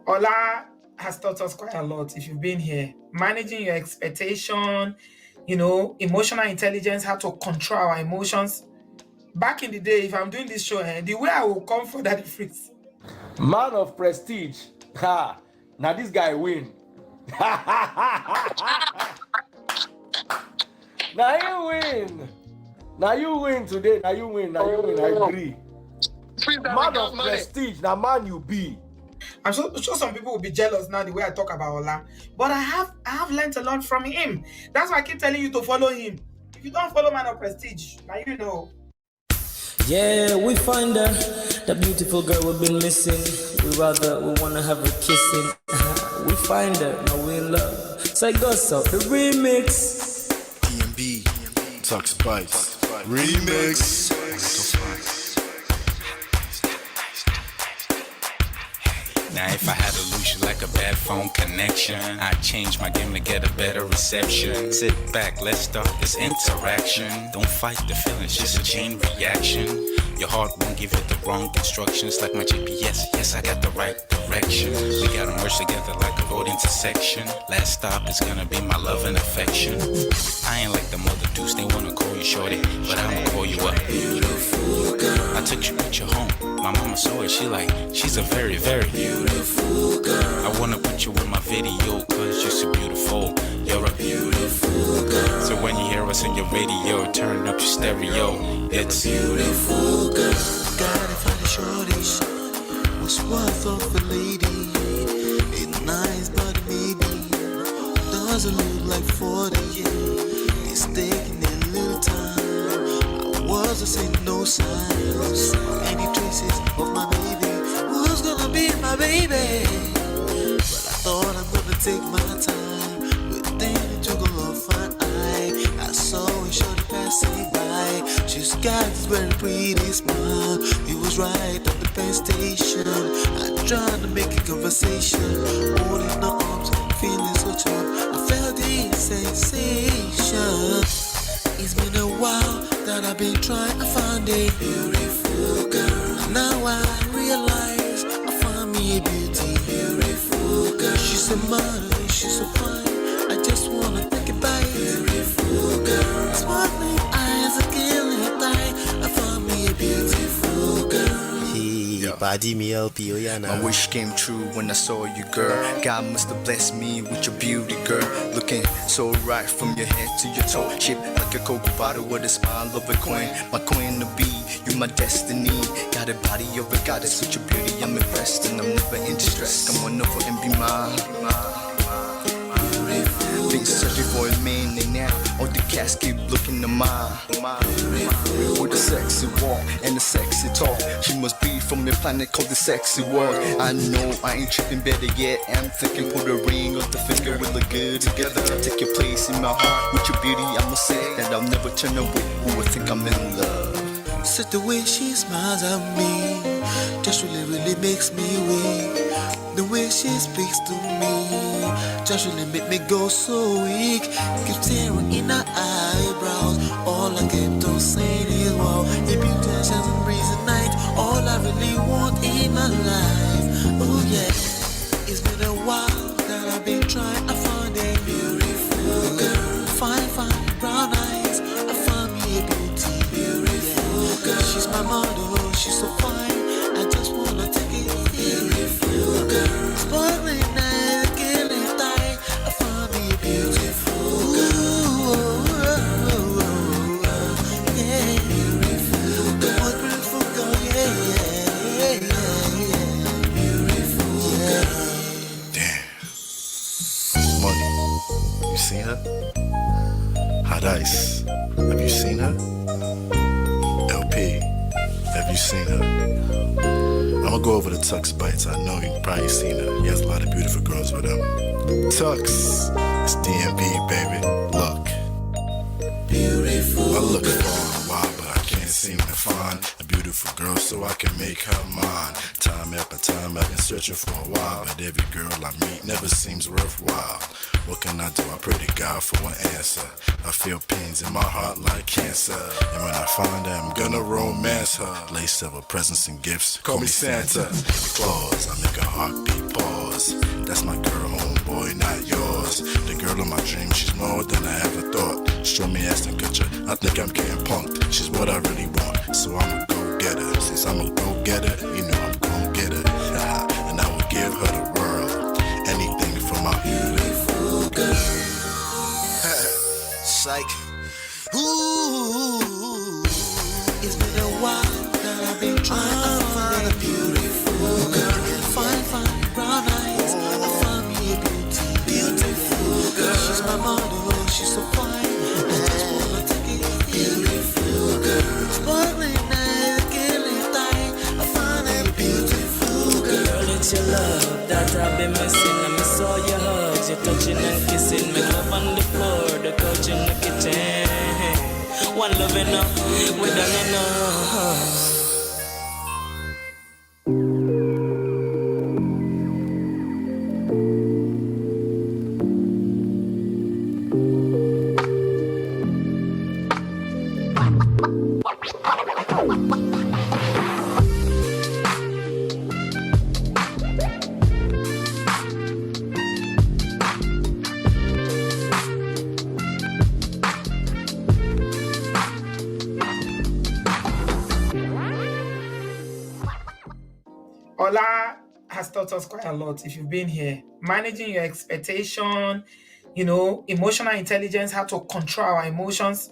Ola has taught us quite a lot if you've been here. Managing your expectation, emotional intelligence, how to control our emotions. Back in the day, if I'm doing this show, the way I will come for that freeze. Man of prestige. Ha! Now this guy win. Now you win. Now you win today. Now you win. I agree. Man of prestige. Now man you be. I'm sure some people will be jealous now the way I talk about Ola. But I have learned a lot from him. That's why I keep telling you to follow him. If you don't follow Man of Prestige, now you know. Yeah, we find her, the beautiful girl we've been missing. We wanna have her kissing. We find her, now we in love. Say Gus out the remix. DMB, Tuck Spice, remix. Now if I had to lose you like a bad phone connection, I'd change my game to get a better reception. Sit back, let's start this interaction. Don't fight the feelings, just a chain reaction. Your heart won't give you the wrong instructions. Like my GPS, yes, I got the right direction. We gotta merge together like a road intersection. Last stop is gonna be my love and affection. I ain't like the mother dudes, they wanna call you shorty, but I'ma call you a beautiful girl. I took your picture home, my mama saw it, she's a very, very beautiful girl. I wanna put you in my video, cause you're so beautiful. You're a beautiful girl. So when you hear us on your radio, turn up your stereo. It's beautiful girl. Gotta find a shorty, what's worth of a lady. It's nice but maybe doesn't look like 40. It's taking a little time. I wasn't seeing no signs, any traces of my baby. Who's gonna be my baby? But I thought I'm gonna take my time. But then it took a long fine eye. I saw a shorty passing by. She's got this very pretty smile. It was right at the pen station. I tried to make a conversation, holding her arms, feeling so charmed. I felt the sensation. It's been a while that I've been trying to find a beautiful girl. Now I realize I found me a beautiful girl. She's a model, she's so fine. I just wanna think about it. Beautiful girl. Sparkling eyes are killing tight. I found me a beautiful girl. My wish came true when I saw you, girl. God must have blessed me with your beauty, girl. Looking so right from your head to your toe. Shaped like a cocoa bottle with a smile of a queen. My queen to be, you my destiny. Got a body of a goddess with your beauty. I'm impressed and I'm never in distress. Come on over and be mine. Been searching for a man and now all the cats keep looking to mine. With a sexy walk and a sexy talk. She must be from the planet called the sexy world. I know I ain't tripping, better yet I'm thinking put a ring on the finger. We look good together. Take your place in my heart. With your beauty I'ma say that I'll never turn away. Who would think I'm in love? Such the way she smiles at me just really makes me weak. The way she speaks to me just really make me go so weak. Keep staring in her eyebrows. All I kept on saying is wow. If you touch as a breeze at night, all I really want in my life. Oh yeah, it's been a while that I've been trying to find a beautiful girl. Fine brown eyes. I found me a beautiful girl. She's my model, she's so fine. I just wanna take it. Beautiful girl. Sparkling eyes, killing tight. I found me a beautiful girl. Yeah, beautiful girl. Beautiful girl, yeah. Beautiful girl. Damn. Money. You seen her? Hot Ice. Have you seen her? LP. Have you seen her? I'ma go over to Tux Bites. I know you've probably seen her. He has a lot of beautiful girls with him. Tux, it's DMB, baby. Look. Beautiful. I look for a while, but I can't seem to find a beautiful girl so I can make her mine. Time after time, I've been searching for a while, but every girl I meet never seems worthwhile. What can I do? I pray to God for an answer. I feel pains in my heart like cancer. And when I find her, I'm gonna romance her. Laced up with presents and gifts, call me Santa. Claus, I make a heartbeat pause. That's my girl, homeboy, not yours. The girl of my dreams, she's more than I ever thought. Show me Aston Kutcher, I think I'm getting punked. She's what I really want, so I'ma go get her. Since I'm a go getter, you know I'm gon' get her. And I will give her the world, anything for my beautiful girl. Psych. Ooh, it's been a while that I've been trying to find a beautiful girl. Fine, brown eyes. I found me a beautiful girl. She's my model, she's so fine. I just wanna take it. Beautiful girl. Sparkling eyes, killing time. I found a beautiful girl. Girl, it's your love that I've been missing. I miss all your hugs, your touching and kissing. Make love on the floor, the couch in the kitchen. One love enough, we done enough. Ola has taught us quite a lot if you've been here. Managing your expectation, emotional intelligence, how to control our emotions.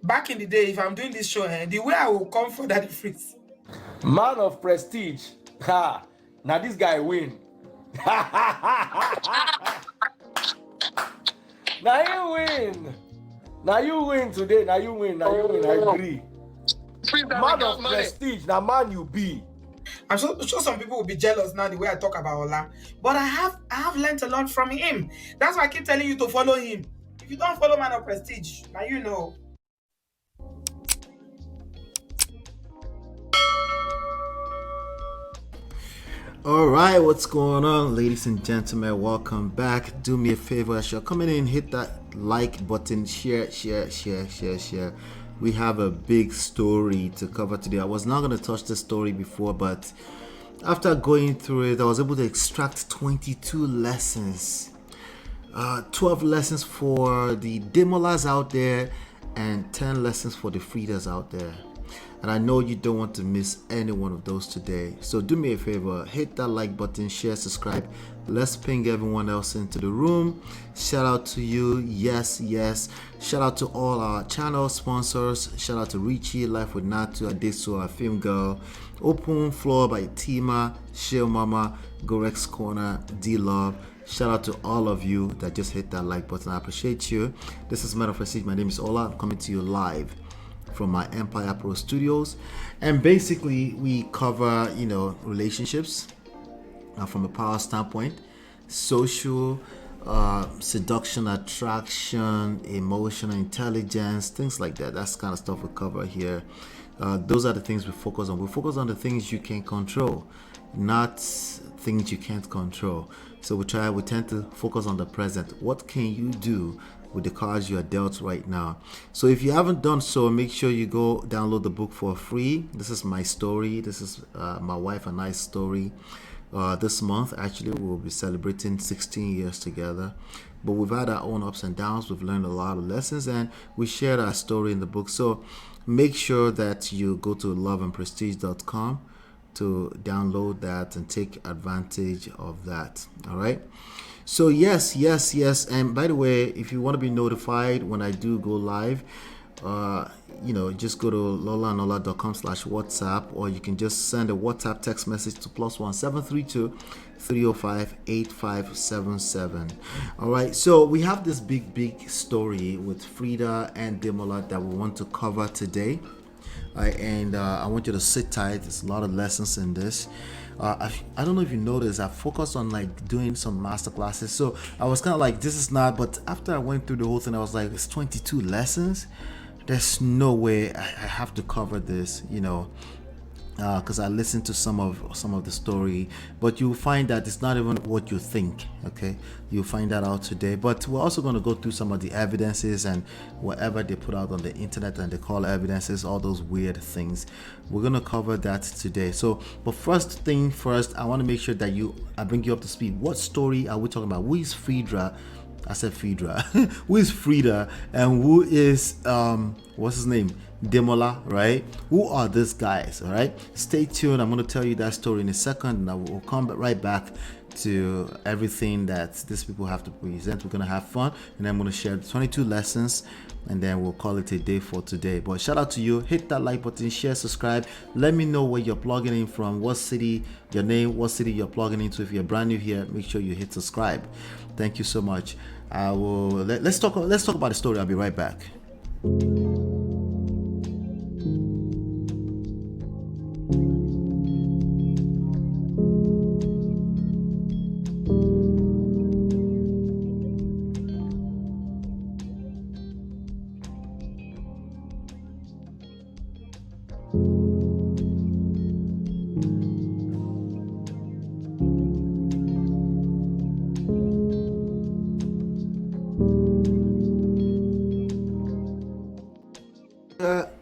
Back in the day, if I'm doing this show, the way I will come for Daddy Freeze. Man of prestige. Ha! Now this guy win. Now you win. Now you win today. Now you win. I agree. Man of prestige. Now man you be. I'm sure some people will be jealous now the way I talk about Ola, but I have learned a lot from him. That's why I keep telling you to follow him. If you don't follow Man of Prestige, now you know. All right, what's going on, ladies and gentlemen? Welcome back. Do me a favor, as you're coming in, hit that like button, share. We have a big story to cover today. I was not going to touch this story before, but after going through it, I was able to extract 22 lessons. 12 lessons for the Demolas out there and 10 lessons for the Phreedas out there. And I know you don't want to miss any one of those today. So do me a favor, hit that like button, share, subscribe. Let's ping everyone else into the room. Shout out to you. Yes. Shout out to all our channel sponsors. Shout out to Richie, Life with Natu, Adeso, Film Girl, Open Floor by Tima, Shell Mama, Gorex Corner, D-Love. Shout out to all of you that just hit that like button. I appreciate you. This is Man of Prestige. My name is Ola. I'm coming to you live from my Empire Pro Studios, and basically we cover relationships from a power standpoint, social, seduction, attraction, emotional intelligence, things like that. That's the kind of stuff we cover here. Those are the things we focus on. We focus on the things you can control, not things you can't control. So we tend to focus on the present. What can you do with the cards you are dealt right now? So if you haven't done so, make sure you go download the book for free. This is my story. This is my wife and I's story. This month, actually, we'll be celebrating 16 years together. But we've had our own ups and downs. We've learned a lot of lessons, and we shared our story in the book. So make sure that you go to loveandprestige.com to download that and take advantage of that. All right. So yes. And by the way, if you want to be notified when I do go live, just go to lolaanola.com/WhatsApp, or you can just send a WhatsApp text message to +1 732 305 8577. All right. So we have this big story with Phreeda and Demola that we want to cover today. And I want you to sit tight. There's a lot of lessons in this. I don't know if you noticed, I focused on doing some master classes. So I was kind of like, this is not, but after I went through the whole thing, I was like, it's 22 lessons. There's no way I have to cover this, because I listened to some of the story, but you'll find that it's not even what you think. Okay, you'll find that out today. But we're also going to go through some of the evidences and whatever they put out on the internet and they call evidences, all those weird things. We're going to cover that today. So, but first thing first, I want to make sure that I bring you up to speed. What story are we talking about? Who is Phreeda? I said Phreeda. Who is Phreeda and who is what's his name? Demola, right? Who are these guys? All right, stay tuned. I'm going to tell you that story in a second, and I will come right back to everything that these people have to present. We're going to have fun, and I'm going to share 22 lessons, and then we'll call it a day for today. But shout out to you. Hit that like button, share, subscribe. Let me know where you're plugging in from, what city, your name, what city you're plugging into. If you're brand new here, make sure you hit subscribe. Thank you so much. I will let's talk about the story. I'll be right back.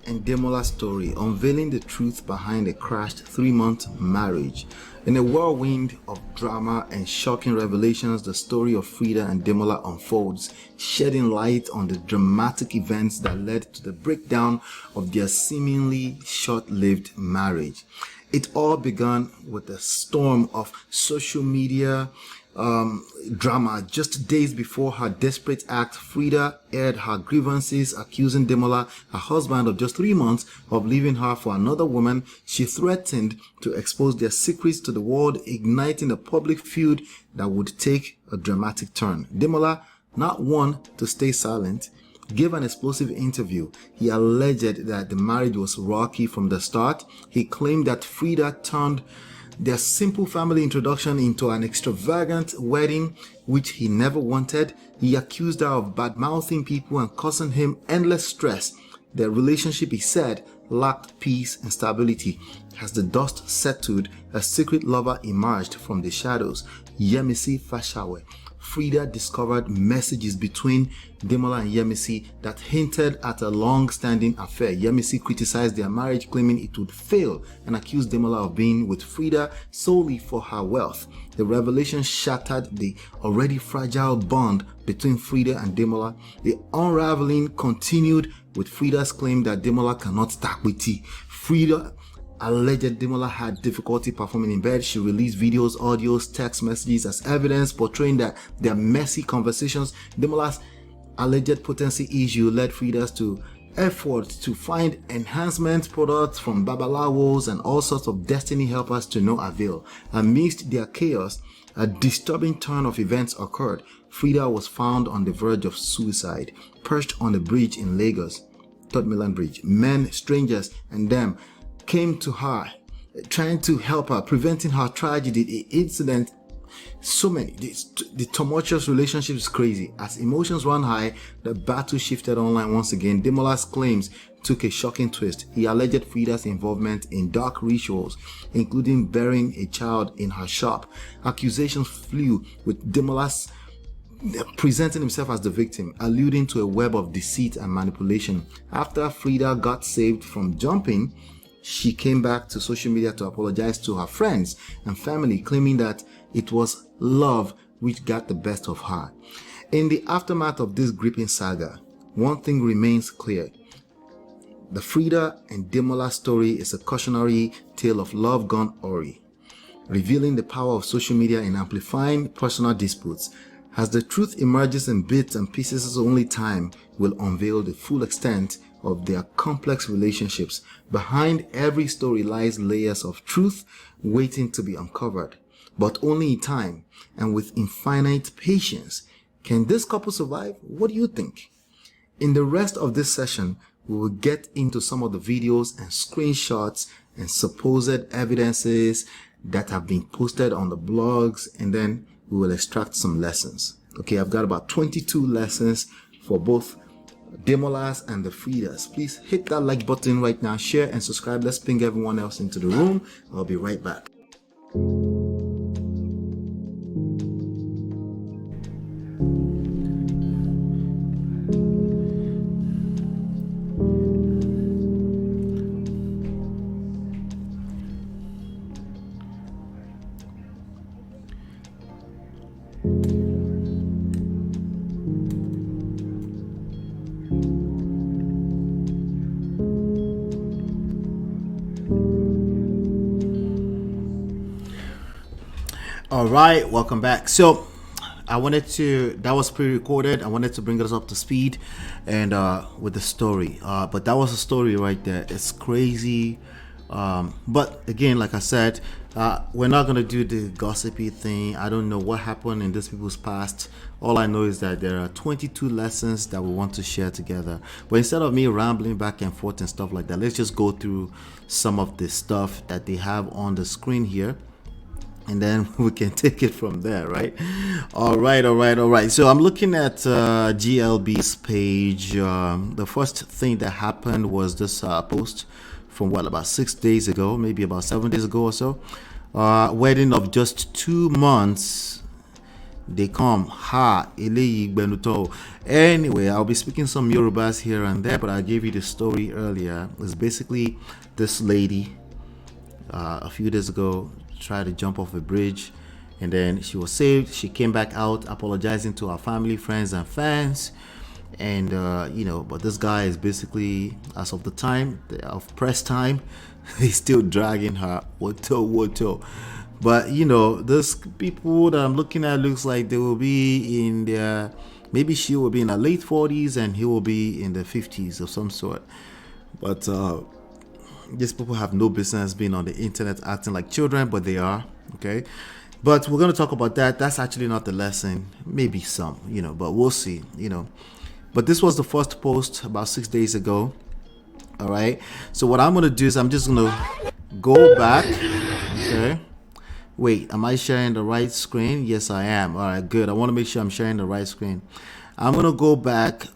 And Demola story, unveiling the truth behind a crashed 3-month marriage. In a whirlwind of drama and shocking revelations, the story of Phreeda and Demola unfolds, shedding light on the dramatic events that led to the breakdown of their seemingly short-lived marriage. It all began with a storm of social media drama. Just days before her desperate act, Phreeda aired her grievances, accusing Demola, her husband of just 3 months, of leaving her for another woman. She threatened to expose their secrets to the world, igniting a public feud that would take a dramatic turn. Demola, not one to stay silent, gave an explosive interview. He alleged that the marriage was rocky from the start. He claimed that Phreeda turned their simple family introduction into an extravagant wedding, which he never wanted. He accused her of badmouthing people and causing him endless stress. Their relationship, he said, lacked peace and stability. As the dust settled, a secret lover emerged from the shadows, Yemisi Fasawe. Phreeda discovered messages between Demola and Yemisi that hinted at a long-standing affair. Yemisi criticized their marriage, claiming it would fail, and accused Demola of being with Phreeda solely for her wealth. The revelation shattered the already fragile bond between Phreeda and Demola. The unraveling continued with Phreeda's claim that Demola cannot stack with tea. Phreeda alleged Demola had difficulty performing in bed. She released videos, audios, text messages as evidence, portraying that their messy conversations. Demola's alleged potency issue led Phreeda's to efforts to find enhancement products from babalawos and all sorts of destiny helpers to no avail. Amidst their chaos, a disturbing turn of events occurred. Phreeda was found on the verge of suicide, perched on a bridge in Lagos, Third Mainland Bridge. Men, strangers, and them came to her, trying to help her, preventing her tragedy. The incident, so many, the tumultuous relationship is crazy. As emotions run high, the battle shifted online once again. Demola's claims took a shocking twist. He alleged Phreeda's involvement in dark rituals, including burying a child in her shop. Accusations flew, with Demola's presenting himself as the victim, alluding to a web of deceit and manipulation. After Phreeda got saved from jumping, she came back to social media to apologize to her friends and family, claiming that it was love which got the best of her. In the aftermath of this gripping saga, one thing remains clear. The Phreeda and Demola story is a cautionary tale of love gone awry, revealing the power of social media in amplifying personal disputes. As the truth emerges in bits and pieces, only time will unveil the full extent of their complex relationships. Behind every story lies layers of truth waiting to be uncovered. But only in time and with infinite patience can this couple survive. What do you think? In the rest of this session, we will get into some of the videos and screenshots and supposed evidences that have been posted on the blogs, and then we will extract some lessons. Okay, I've got about 22 lessons for both Demolas and the Phreedas. Please hit that like button right now, share and subscribe. Let's ping everyone else into the room. I'll be right back. All right, welcome back. So that was pre-recorded. I wanted to bring us up to speed and with the story, but that was a story right there. It's crazy, but again, like I said, we're not gonna do the gossipy thing. I don't know what happened in these people's past. All I know is that there are 22 lessons that we want to share together, but instead of me rambling back and forth and stuff like that, let's just go through some of the stuff that they have on the screen here, and then we can take it from there, right? All right. So I'm looking at GLB's page. The first thing that happened was this post from about 6 days ago, maybe about 7 days ago or so. Wedding of just 2 months. They come anyway. I'll be speaking some Yorubas here and there, but I gave you the story earlier. It's basically this lady a few days ago tried to jump off a bridge, and then she was saved. She came back out apologizing to her family, friends and fans, and but this guy is basically, as of the time of press time, he's still dragging her. Woto. But those people that I'm looking at looks like they will be in their, maybe she will be in her late 40s and he will be in the 50s of some sort. But these people have no business being on the internet acting like children, but they are, okay? But we're going to talk about that. That's actually not the lesson. Maybe some, but we'll see, But this was the first post about 6 days ago, all right? So what I'm going to do is I'm just going to go back, okay? Wait, am I sharing the right screen? Yes, I am. All right, good. I want to make sure I'm sharing the right screen. I'm gonna go back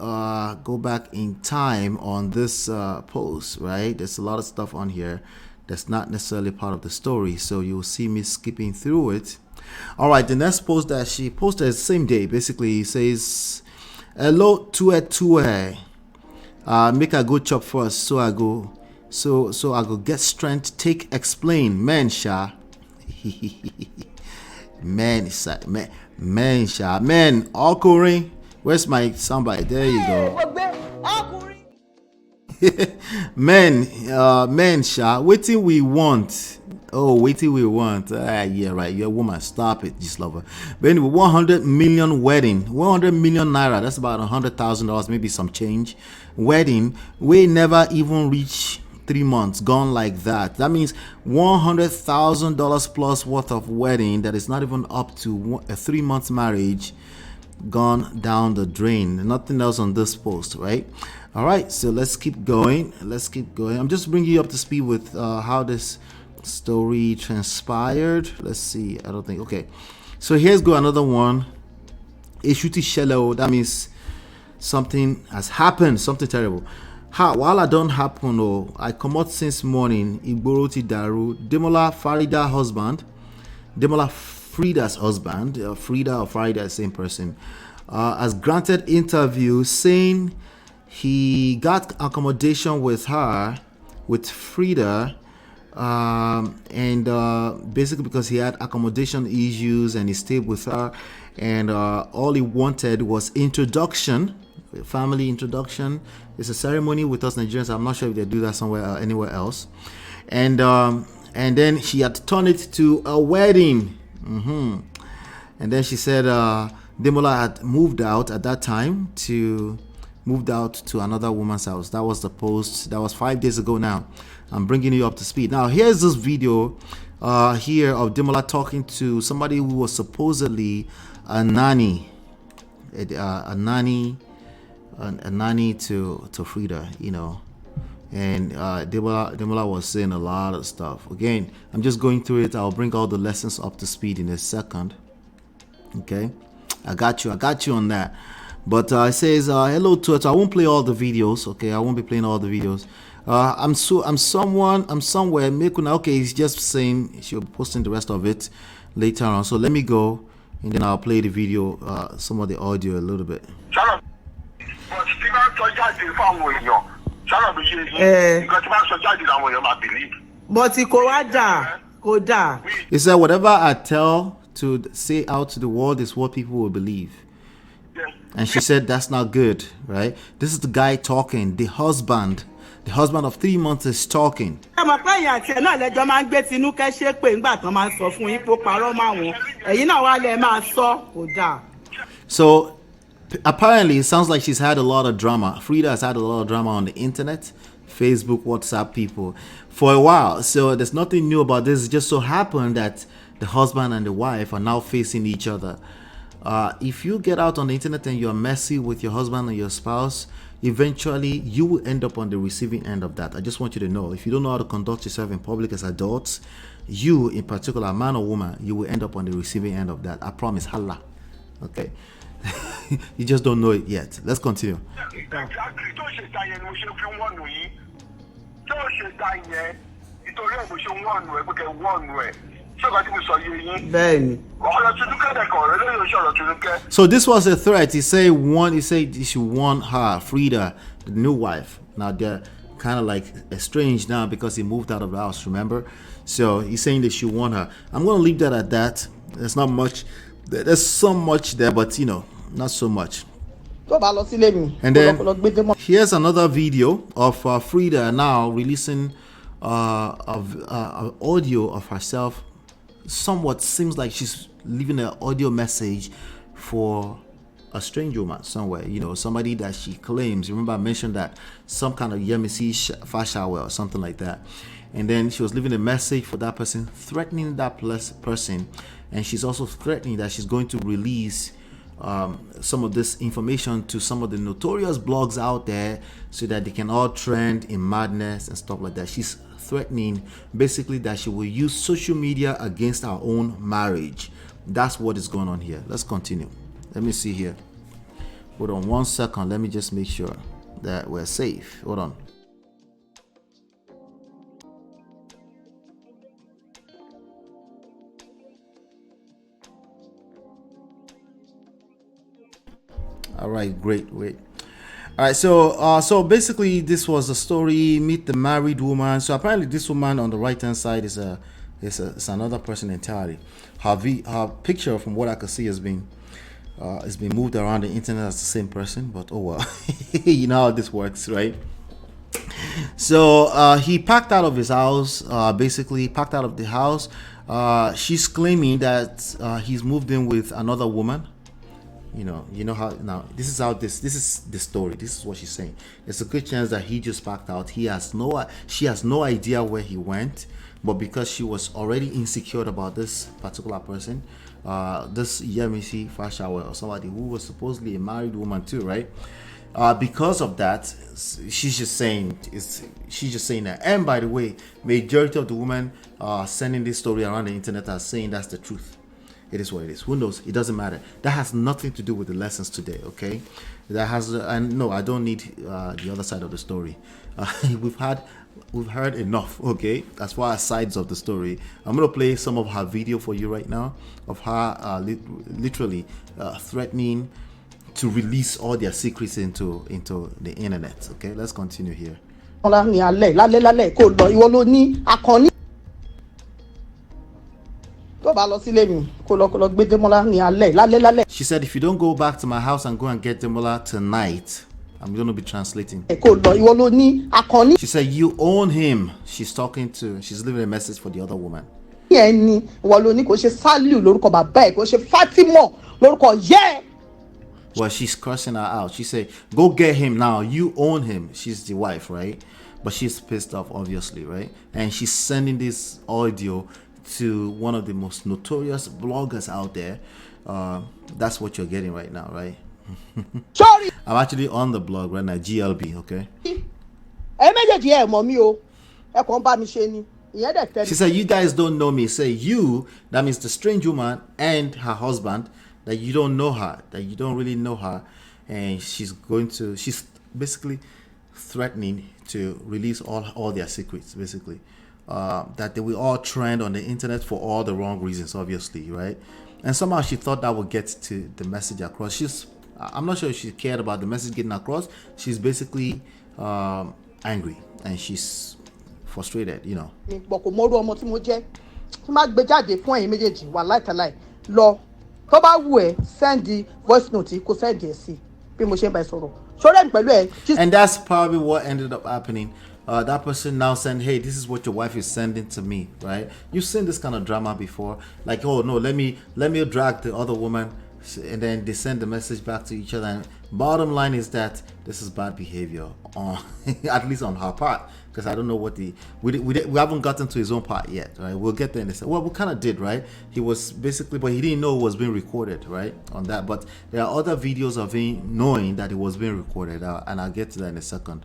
in time on this post, right? There's a lot of stuff on here that's not necessarily part of the story, so you'll see me skipping through it. All right, the next post that she posted the same day basically says, "Hello tue. Make a good chop first, so I go get strength. Take explain, man, sha." man, sha, man, awkward. Where's my soundbite? There you go. Men, sha, waiting we want. Oh, waiting we want. Yeah, right. You're a woman. Stop it, just lover. But anyway, 100 million wedding, 100 million naira. That's about $100,000, maybe some change. Wedding, we never even reach 3 months. Gone like that. That means $100,000 plus worth of wedding that is not even up to a 3 months marriage. Gone down the drain. Nothing else on this post, right? All right, so let's keep going. I'm just bringing you up to speed with how this story transpired. Let's see. I don't think. Okay, so here's another one. Eshuti shallow. That means something has happened, something terrible. While I don't happen, I come out since morning. Igboroti daru. Demola Phreeda husband. Demola Phreeda's husband, Phreeda or Phreeda, same person, has granted interview saying he got accommodation with her, with Phreeda, and basically because he had accommodation issues and he stayed with her, and all he wanted was introduction, family introduction. It's a ceremony with us Nigerians. I'm not sure if they do that somewhere anywhere else, and then she had turned it to a wedding. And then she said Demola had moved out at that time to another woman's house. That was the post. That was 5 days ago now. I'm bringing you up to speed. Now here's this video here of Demola talking to somebody who was supposedly a nanny, a nanny to Phreeda, and Demola was saying a lot of stuff. Again, I'm just going through it. I'll bring all the lessons up to speed in a second. Okay, I got you on that. But it says, hello Twitter. I won't play all the videos. Okay, I won't be playing all the videos. I'm somewhere. Okay, he's just saying she'll be posting the rest of it later on. So let me go, and then I'll play the video, some of the audio a little bit. But He said, whatever I tell to say out to the world is what people will believe. And she said, that's not good, right? This is the guy talking, the husband of 3 months is talking. So apparently it sounds like she's had a lot of drama. Phreeda has had a lot of drama on the internet, Facebook, WhatsApp people for a while. So there's nothing new about this. It just so happened that the husband and the wife are now facing each other. If you get out on the internet and you're messy with your husband or your spouse, eventually you will end up on the receiving end of that. I just want you to know, if you don't know how to conduct yourself in public as adults, you in particular, man or woman, you will end up on the receiving end of that. I promise. Hala. Okay. You just don't know it yet. Let's continue. So this was a threat. He said he should warn her, Phreeda, the new wife. Now they're kind of like estranged now because he moved out of the house, remember? So he's saying they should warn her. I'm going to leave that at that. There's not much. There's so much there, but not so much. And then here's another video of Phreeda now releasing audio of herself. Somewhat seems like she's leaving an audio message for a strange woman somewhere, somebody that she claims. Remember I mentioned that some kind of Yemisi Fasawe or something like that. And then she was leaving a message for that person, threatening that person, and she's also threatening that she's going to release some of this information to some of the notorious blogs out there so that they can all trend in madness and stuff like that. She's threatening basically that she will use social media against our own marriage. That's what is going on here. Let's continue. Let me see here. Hold on 1 second. Let me just make sure that we're safe. Hold on. All right, great. All right, so basically this was a story. Meet the married woman. So apparently this woman on the right hand side is another person entirely. Her picture, from what I could see, has been moved around the internet as the same person, but oh well. You know how this works, right? So he packed out of his house, basically packed out of the house. She's claiming that he's moved in with another woman. You know how now this is the story. This is what she's saying. There's a good chance that he just packed out. She has no idea where he went, but because she was already insecure about this particular person, this Yemisi Fasawe, or somebody who was supposedly a married woman too, right? Because of that, she's just saying that. And by the way, majority of the women sending this story around the internet are saying that's the truth. It is what it is. Who knows? It doesn't matter. That has nothing to do with the lessons today, okay? That has, and no, I don't need the other side of the story. We've heard enough, okay? As far as sides of the story. I'm gonna play some of her video for you right now of her literally threatening to release all their secrets into the internet. Okay, let's continue here. She said, if you don't go back to my house and go and get Demola tonight, I'm going to be translating. She said, you own him. She's leaving a message for the other woman. Well, she's cursing her out. She said, go get him now. You own him. She's the wife, right? But she's pissed off, obviously, right? And she's sending this audio to one of the most notorious bloggers out there. That's what you're getting right now, right? Sorry, I'm actually on the blog right now, GLB, okay? She said, you guys don't know me. Say you, that means the strange woman and her husband, that you don't know her, that you don't really know her. and she's basically threatening to release all their secrets, basically. That they will all trend on the internet for all the wrong reasons, obviously, right? And somehow she thought that would get to the message across. I'm not sure if she cared about the message getting across. She's basically angry and she's frustrated, you know. And that's probably what ended up happening. That person now saying, hey, this is what your wife is sending to me, right? You've seen this kind of drama before, like, oh no, let me drag the other woman, and then they send the message back to each other. And bottom line is that this is bad behavior on at least on her part, because I don't know what we haven't gotten to his own part yet, right? We'll get there in a second. Well, we kind of did, right? He was basically, but he didn't know it was being recorded, right, on that. But there are other videos of him knowing that it was being recorded, and I'll get to that in a second.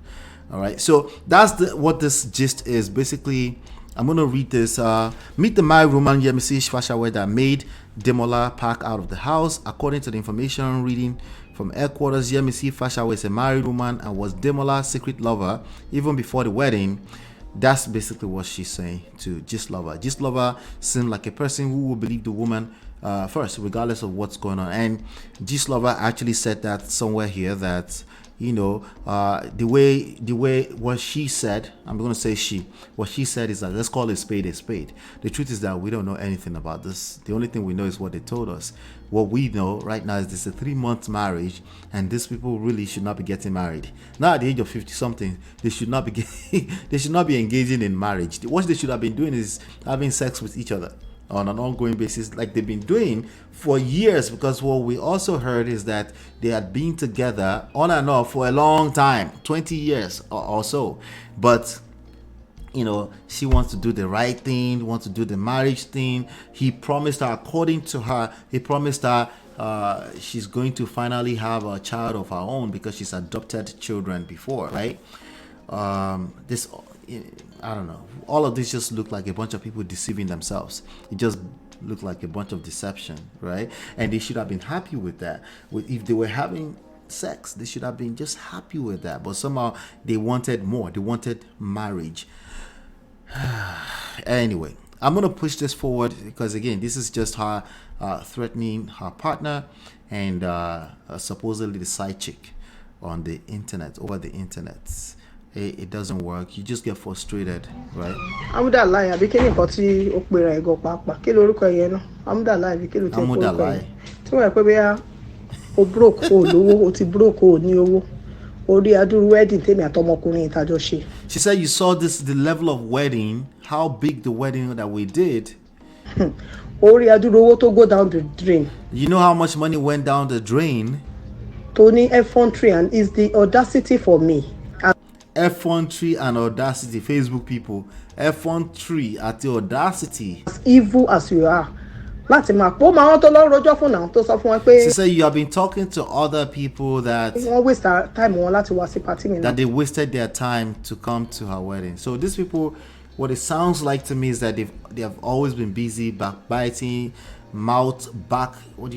All right, so that's what this gist is. Basically, I'm going to read this. Meet the married woman Yemisi Fasawe that made Demola pack out of the house. According to the information reading from headquarters, Yemisi Fasawe is a married woman and was Demola's secret lover even before the wedding. That's basically what she's saying to Gist Lover. Gist Lover seemed like a person who will believe the woman first, regardless of what's going on. And Gist Lover actually said that somewhere here that, you know, the way what she said, I'm going to say what she said is that let's call a spade a spade. The truth is that we don't know anything about this. The only thing we know is what they told us. What we know right now is this is a 3-month marriage, and these people really should not be getting married. Now at the age of 50 something, they should not be they should not be engaging in marriage. What they should have been doing is having sex with each other on an ongoing basis, like they've been doing for years, because what we also heard is that they had been together on and off for a long time, 20 years or so. But you know, she wants to do the right thing, wants to do the marriage thing. He promised her, according to her, he promised her she's going to finally have a child of her own because she's adopted children before, right? This, I don't know, all of this just looked like a bunch of people deceiving themselves. It just looked like a bunch of deception, right? And they should have been happy with that. If they were having sex, they should have been just happy with that. But somehow they wanted more. They wanted marriage. Anyway, I'm gonna push this forward because again, this is just her threatening her partner and supposedly the side chick on the internet, over the internet. It doesn't work. You just get frustrated, right? Amúdàláì àbí kí ni nǹkan tí ó pera ẹ̀ gan pàápàá? Kí lorúkọ yẹn náà? Amúdàláì àbí kí ló ti ń porúkọ yẹn? Tí wọ́n yẹ pé bóyá o broke o lówó, o ti broke o ní owó. Orí adúrú wedding tèmi àtọmọkùnrin ìtajọ ṣe. She said you saw the level of wedding, how big the wedding that we did. Orí adúrú owó tó go down the drain. You know how much money went down the drain? Tony effrontery and is the audacity for me. Effrontery and audacity, Facebook people. Effrontery at the audacity. As evil as you are. Láti máa pọ́ máa wọ́n tó lọ rọjọ́ fún náà tó sọ fún wọn pé. She said you have been talking to other people that wọ́n waste time wọn láti wá sí party mi náà. That they wasted their time to come to her wedding. So these people, what it sounds like to me is that they have always been busy backbiting, how do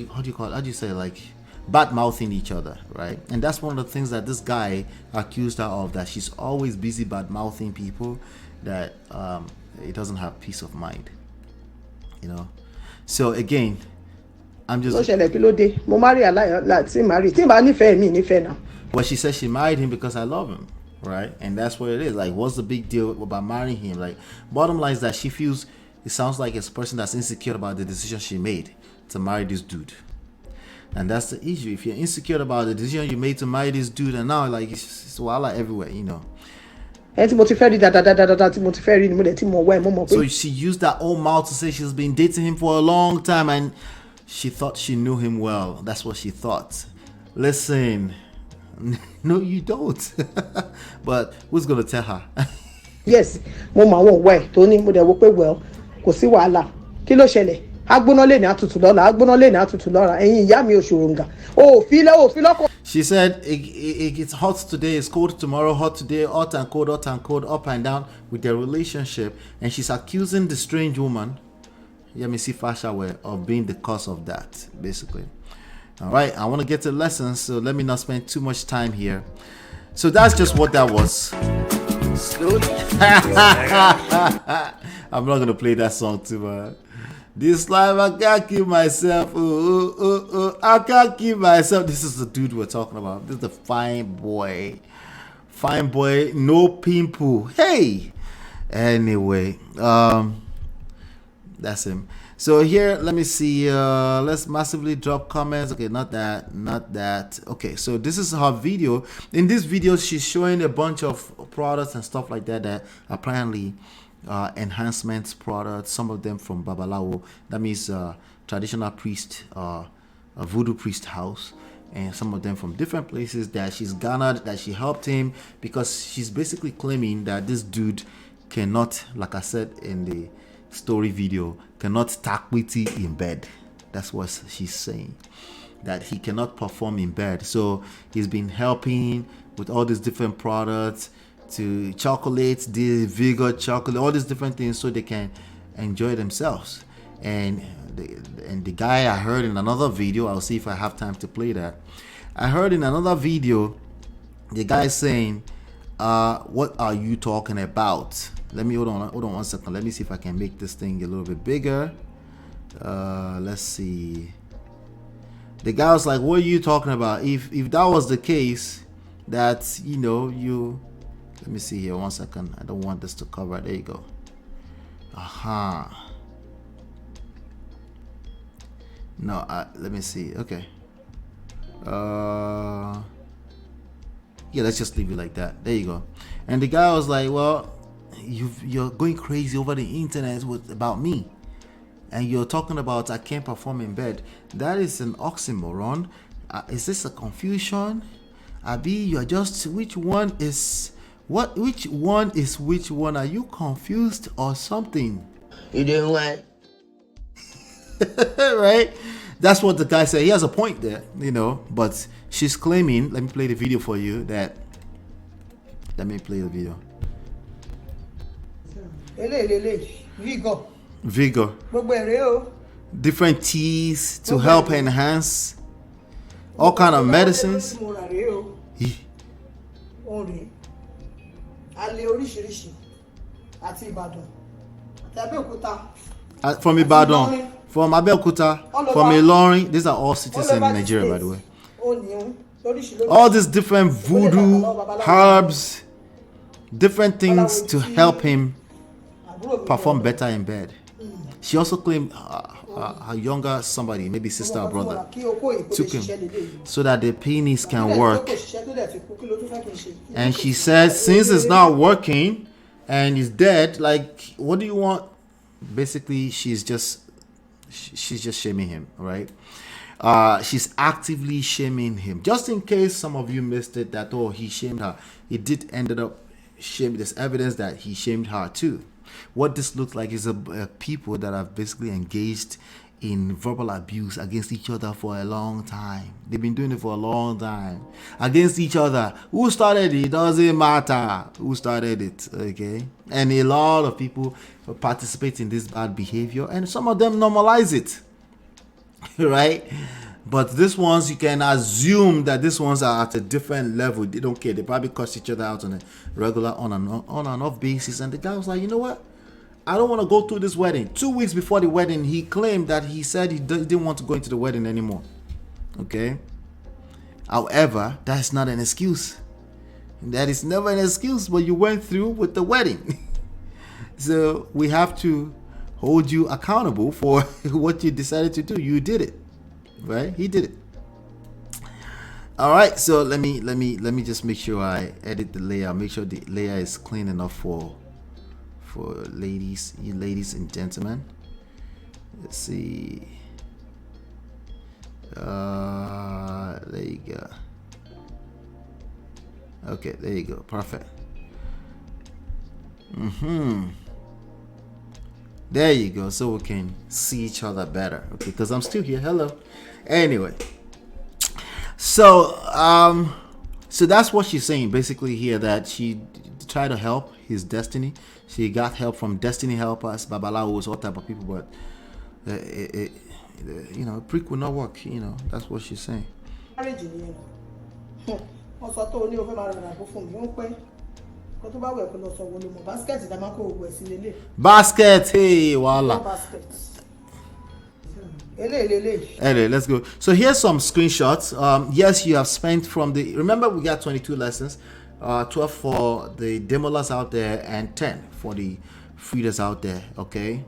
you call it? How do you say, like, bad mouthing each other, right? And that's one of the things that this guy accused her of, that she's always busy bad mouthing people, that it doesn't have peace of mind, you know. So again, I'm just. Well, she said she married him because I love him, right? And that's what it is. Like, what's the big deal about marrying him? Like, bottom line is that she feels, it sounds like it's a person that's insecure about the decision she made to marry this dude. And that's the issue. If you're insecure about the decision you made to marry this dude, and now like it's wala everywhere, you know. So she used that old mouth to say she's been dating him for a long time and she thought she knew him well. That's what she thought. Listen, no, you don't. But who's gonna tell her? Yes, Mama won't wait. Tony, well, kò sí wàhálà. Kí ló ṣẹlẹ̀? She said it's hot today, it's cold tomorrow, hot today, hot and cold, up and down with their relationship. And she's accusing the strange woman, Yemisi Fasawe, of being the cause of that, basically. All right, I want to get to lessons, so let me not spend too much time here. So that's just what that was. I'm not gonna play that song too much. This life I can't keep myself. I can't keep myself. This is the dude we're talking about. This is the fine boy, no pimple. Hey, anyway, that's him. So here, let me see. Let's massively drop comments. Okay, not that. Okay, so this is her video. In this video, she's showing a bunch of products and stuff like that that apparently enhancements products. Some of them from Babalawo. That means traditional priest, a voodoo priest house. And some of them from different places that she's garnered, that she helped him, because she's basically claiming that this dude cannot, like I said in the story video, cannot takwiti in bed. That's what she's saying, that he cannot perform in bed. So he's been helping with all these different products, to chocolate, the vigor chocolate, all these different things, so they can enjoy themselves. And the guy, I heard in another video, I'll see if I have time to play that. I heard in another video the guy saying, what are you talking about? Let me hold on 1 second. Let me see if I can make this thing a little bit bigger. Let's see. The guy was like, what are you talking about? If that was the case, that, you know, you, let me see here 1 second. I don't want this to cover. There you go. No, let me see. Okay. Yeah, let's just leave it like that. There you go. And the guy was like, well, you're going crazy over the internet about me, and you're talking about I can't perform in bed. That is an oxymoron. Is this a confusion? Abi, you're just, which one is what? Which one is which one? Are you confused or something? You doing what? Right? That's what the guy said. He has a point there, you know, but she's claiming, let me play the video for you, that, let me play the video. Vigor. Different teas to help enhance, all kind of medicines. From Ibadan, from Abeokuta, from Ilorin. These are all cities in Nigeria, by the way. All these different voodoo herbs, different things to help him perform better in bed. She also claimed her younger somebody, maybe sister or brother, took him so that the penis can work. And she said, since it's not working and he's dead, like, what do you want? Basically, she's just shaming him, right? She's actively shaming him. Just in case some of you missed it, that, oh, he shamed her. It did ended up shaming. There's evidence that he shamed her too. What this looks like is people that have basically engaged in verbal abuse against each other for a long time. They've been doing it for a long time. Against each other. Who started it? Doesn't matter who started it, okay? And a lot of people participate in this bad behavior, and some of them normalize it, right? But these ones, you can assume that these ones are at a different level. They don't care. They probably cuss each other out on a regular on and off basis. And the guy was like, you know what? I don't want to go through this wedding. 2 weeks before the wedding, he claimed that he said he didn't want to go into the wedding anymore. Okay? However, that's not an excuse. That is never an excuse, but you went through with the wedding. So we have to hold you accountable for what you decided to do. You did it. Right? He did it. All right, so let me just make sure I edit the layer. Make sure the layer is clean enough for ladies, you ladies and gentlemen. Let's see. There you go. Okay, there you go. Perfect. There you go. So we can see each other better. Okay, because I'm still here. Hello. Anyway. So that's what she's saying basically here, that she tried to help his destiny. She got help from destiny helpers, babalaos, all type of people, but you know, prick will not work. You know, that's what she's saying. Marriage ni wọ́n sọ tó o ní o fẹ́ máa rọrùn àbó fún mi ó ń pẹ́ kó tó bá wẹ̀ kó lọ sọ wọlé mọ̀ basket tá máa kó ògùn ẹ̀ sí lélẹ̀. Basket, hey, voila. Basket. Anyway, let's go. So here's some screenshots. Yes, you have spent from the. Remember, we got 22 lessons, 12 for the Demolas out there, and 10 for the Phreedas out there. Okay.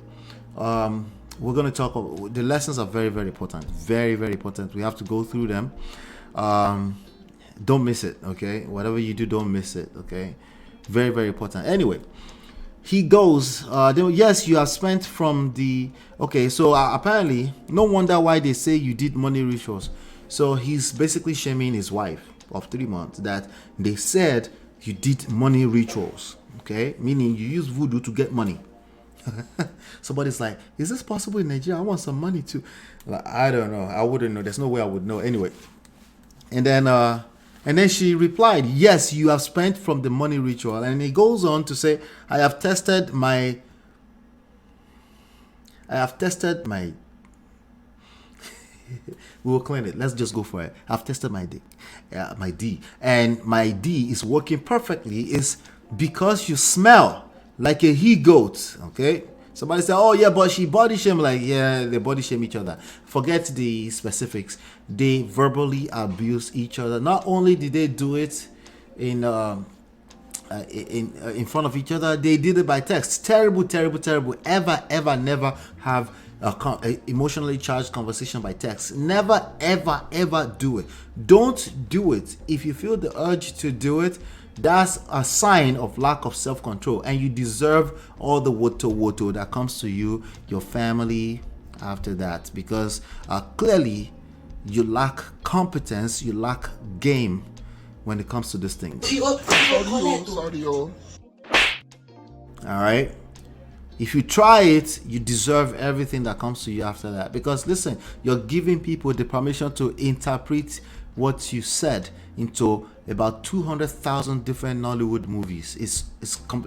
We're going to talk about the lessons are very, very important. Very, very important. We have to go through them. Don't miss it. Okay. Whatever you do, don't miss it. Okay. Very, very important. Anyway. He goes, yes, you have spent from the, okay, so apparently, no wonder why they say you did money rituals. So he's basically shaming his wife of 3 months that they said you did money rituals, okay? Meaning you use voodoo to get money. Somebody's like, is this possible in Nigeria? I want some money too. Like, I don't know. I wouldn't know. There's no way I would know. Anyway. And then she replied, yes, you have spent from the money ritual. And he goes on to say, I have tested my we'll clean it. Let's just go for it. I've tested my D. And my D is working perfectly. It's because you smell like a he-goat. Okay? Somebody said, oh yeah, but she body shame. Like, yeah, they body shame each other. Forget the specifics. They verbally abuse each other. Not only did they do it in front of each other, they did it by text. Terrible, terrible, terrible. Ever, never have a emotionally charged conversation by text. Never, ever do it. Don't do it. If you feel the urge to do it, that's a sign of lack of self-control, and you deserve all the woto that comes to you, your family after that, because clearly you lack competence, you lack game when it comes to this thing. All right, if you try it, you deserve everything that comes to you after that, because listen, you're giving people the permission to interpret what you said into about 200,000 different Nollywood movies. It's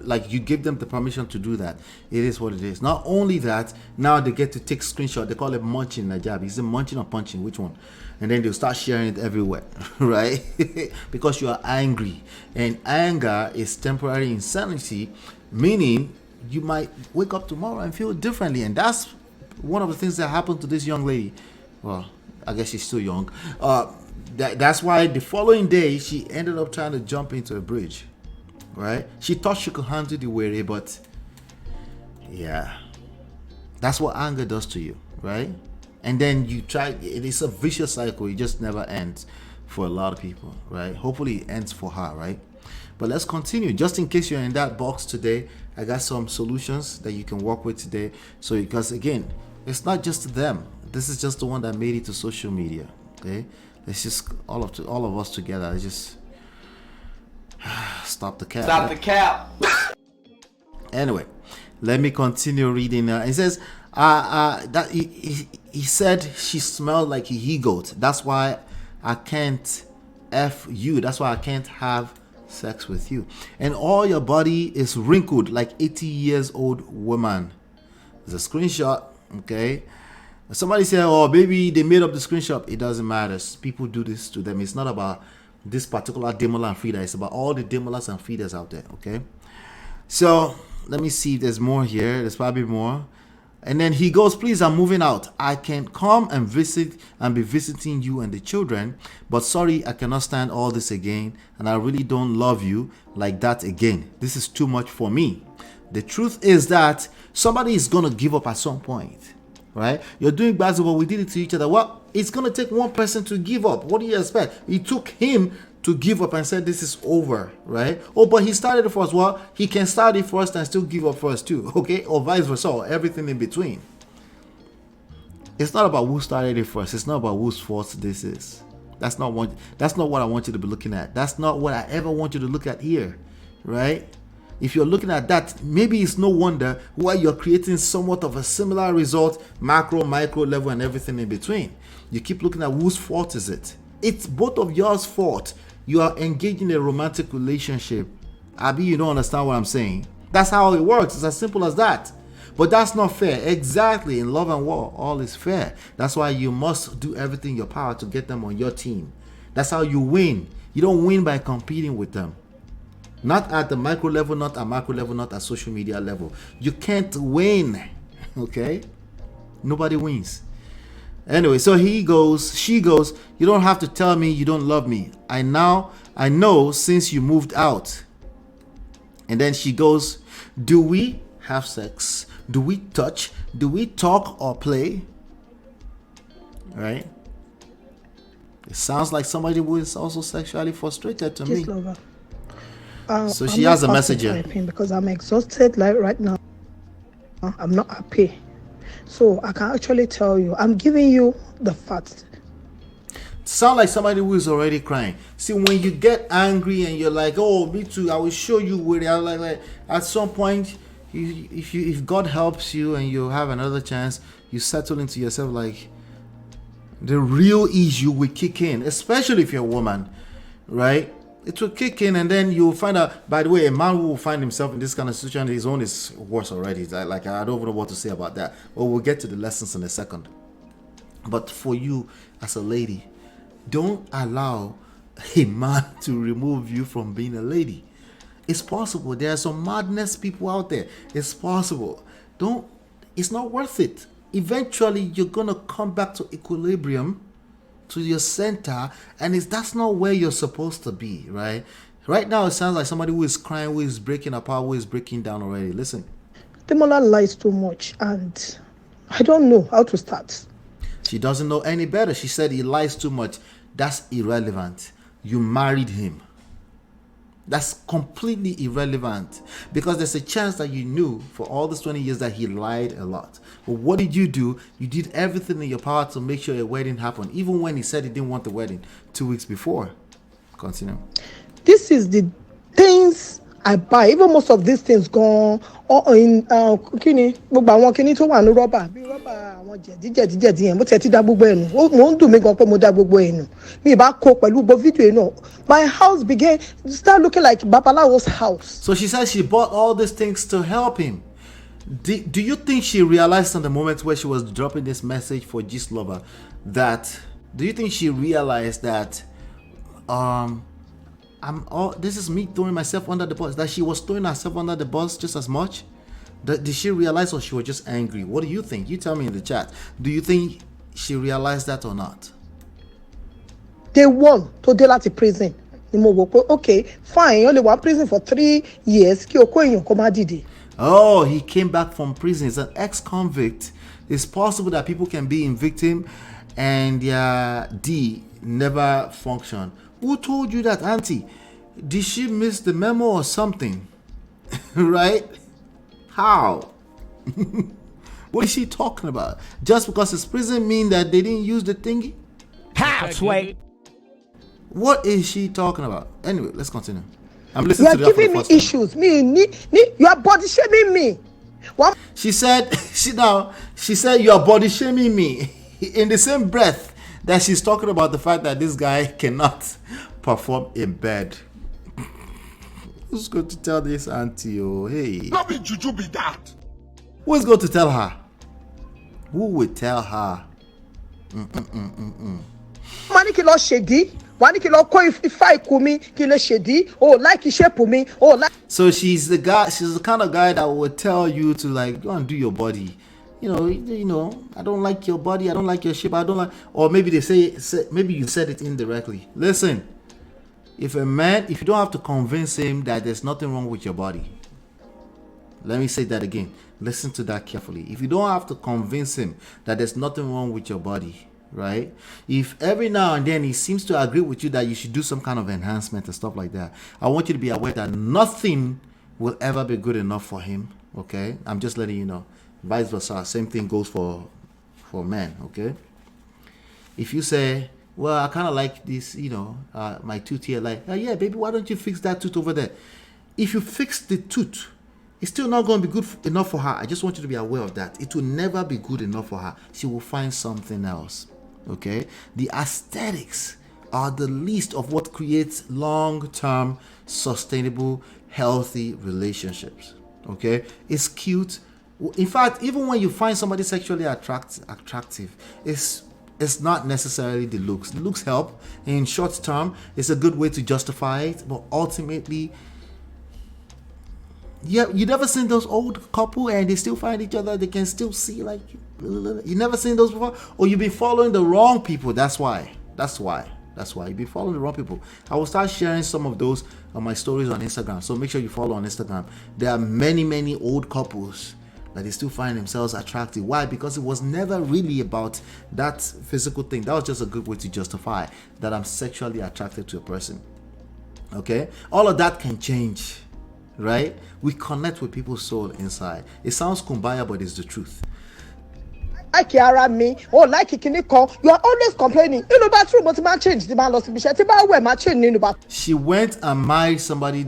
like you give them the permission to do that. It is what it is. Not only that, now they get to take screenshot. They call it munching Najabi. Is it munching or punching? Which one? And then they'll start sharing it everywhere, right? Because you are angry, and anger is temporary insanity, meaning you might wake up tomorrow and feel differently. And that's one of the things that happened to this young lady. Well, I guess she's still young. That's why the following day she ended up trying to jump into a bridge, right? She thought she could handle the weary, but yeah, that's what anger does to you, right? And then you try, it is a vicious cycle. It just never ends for a lot of people, right? Hopefully it ends for her, right? But let's continue. Just in case you're in that box today, I got some solutions that you can work with today. So because again, it's not just them. This is just the one that made it to social media, okay? It's just all of us together. It's just stop the cap. Stop the cap. Anyway, let me continue reading. It says that he said she smelled like a he-goat. That's why I can't F you. That's why I can't have sex with you. And all your body is wrinkled like 80 years old woman. There's a screenshot. Okay. Somebody said, oh, maybe they made up the screenshot. It doesn't matter. People do this to them. It's not about this particular Demola and Phreeda. It's about all the Demolas and Phreedas out there, okay? So, let me see if there's more here. There's probably more. And then he goes, please, I'm moving out. I can come and visit and be visiting you and the children. But sorry, I cannot stand all this again. And I really don't love you like that again. This is too much for me. The truth is that somebody is going to give up at some point. Right? You're doing basketball. We did it to each other. Well, it's going to take one person to give up. What do you expect? It took him to give up and said this is over, right? Oh, but he started it first. Well, he can start it first and still give up first too, okay? Or vice versa, or everything in between. It's not about who started it first. It's not about whose fault this is. That's not what I want you to be looking at. That's not what I ever want you to look at here, right? If you're looking at that, maybe it's no wonder why you're creating somewhat of a similar result, macro, micro level, and everything in between. You keep looking at whose fault is it. It's both of yours fault. You are engaged in a romantic relationship. Abi, you don't understand what I'm saying. That's how it works. It's as simple as that. But that's not fair. Exactly. In love and war, all is fair. That's why you must do everything in your power to get them on your team. That's how you win. You don't win by competing with them. Not at the micro level, not at macro level, not at social media level. You can't win. Okay? Nobody wins. Anyway, so she goes, you don't have to tell me you don't love me. I know since you moved out. And then she goes, do we have sex? Do we touch? Do we talk or play? Right? It sounds like somebody who is also sexually frustrated to me. Lover. So she has a message here. Because I'm exhausted like right now. I'm not happy. So I can actually tell you, I'm giving you the facts. Sound like somebody who is already crying. See, when you get angry and you're like, oh, me too, I will show you where they are. Like at some point, if God helps you and you have another chance, you settle into yourself, like the real issue will kick in, especially if you're a woman, right? It will kick in, and then you'll find out. By the way, a man who will find himself in this kind of situation, his own is worse already. It's like I don't know what to say about that. But we'll get to the lessons in a second. But for you as a lady, don't allow a man to remove you from being a lady. It's possible. There are some madness people out there. It's possible. It's not worth it. Eventually, you're gonna come back to equilibrium, to your center, and that's not where you're supposed to be, right? Right now, it sounds like somebody who is crying, who is breaking apart, who is breaking down already. Listen. Demola lies too much, and I don't know how to start. She doesn't know any better. She said he lies too much. That's irrelevant. You married him. That's completely irrelevant, because there's a chance that you knew for all these 20 years that he lied a lot. But what did you do? You did everything in your power to make sure a wedding happened, even when he said he didn't want the wedding 2 weeks before. Continue. This is the things I buy. Even most of these things gone in kini gbogbo àwọn kini tó wà ní rọ́bà bí rọ́bà àwọn jẹ̀díjẹ̀dí yẹn mo tẹ̀ ti dá gbogbo ẹnu mo ń dùn mí gan pé mo dá gbogbo ẹnu mi bá kó pẹ̀lú gbogbo fídíò yẹn náà. My house began to start looking like Babalawo's house. So she says she bought all these things to help him. Do you think she realized in the moment where she was dropping this message for Gist Lover do you think she realized that this is me throwing myself under the bus, that she was throwing herself under the bus just as much? Did she realize, or she was just angry? What do you think? You tell me in the chat. Do you think she realized that or not? Day one to dé láti prison ni mo wò pé okay fine, only one prison for 3 years kí o kó èèyàn kó má dìde. Oh, he came back from prison. He's an ex-convict. It's possible that people can be in victim and their D never function. Who told you that, Auntie? Did she miss the memo or something? Right? How? What is she talking about? Just because it's prison mean that they didn't use the thingy? How, Sway? What is she talking about? Anyway, let's continue. I'm listening to You are giving me issues. You are body shaming me. What? She said you are body shaming me in the same breath that she's talking about the fact that this guy cannot perform in bed. Who's going to tell this auntie? Oh, hey. Not be juju be that. Who is going to tell her? Who will tell her? Mani kí ló ṣèdí? Wá ní kí ló kó ifá ikú mi kí ló ṣèdí? Oh, like shape me. Oh, like. So she's the kind of guy that will tell you to like go and do your body. You know, I don't like your body, I don't like your shape, I don't like, or maybe they say maybe you said it indirectly. Listen, if you don't have to convince him that there's nothing wrong with your body. Let me say that again. Listen to that carefully. If you don't have to convince him that there's nothing wrong with your body, right? If every now and then he seems to agree with you that you should do some kind of enhancement and stuff like that, I want you to be aware that nothing will ever be good enough for him, okay? I'm just letting you know. Vice versa, same thing goes for men, okay? If you say, well, I kind of like this, my tooth here, like, oh, yeah, baby, why don't you fix that tooth over there? If you fix the tooth, it's still not going to be good enough for her. I just want you to be aware of that. It will never be good enough for her. She will find something else, okay? The aesthetics are the least of what creates long-term, sustainable, healthy relationships, okay? It's cute, In fact, even when you find somebody sexually attractive, it's not necessarily the looks. The looks help in short term. It's a good way to justify it, but ultimately, yeah, you never seen those old couple and they still find each other. They can still see like you never seen those before, or you've been following the wrong people. That's why you've been following the wrong people. I will start sharing some of those on my stories on Instagram. So make sure you follow on Instagram. There are many old couples that they still find themselves attractive. Why? Because it was never really about that physical thing. That was just a good way to justify that I'm sexually attracted to a person. Okay? All of that can change, right? We connect with people's soul inside. It sounds kumbaya, but it's the truth. Like me, or like you are always complaining. You know, bathroom, but man change the man lost the She went and married somebody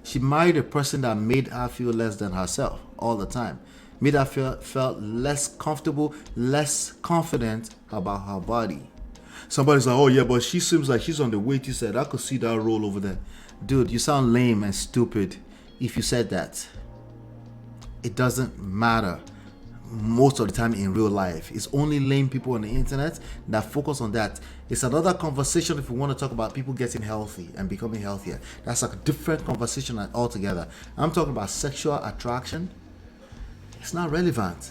she married a person that made her feel less than herself all the time. Made her felt less comfortable, less confident about her body. Somebody's like, oh yeah, but she seems like she's on the weight you said. I could see that roll over there. Dude, you sound lame and stupid if you said that. It doesn't matter. Most of the time in real life, it's only lame people on the internet that focus on that. It's another conversation if we want to talk about people getting healthy and becoming healthier. That's like a different conversation altogether. I'm talking about sexual attraction. It's not relevant.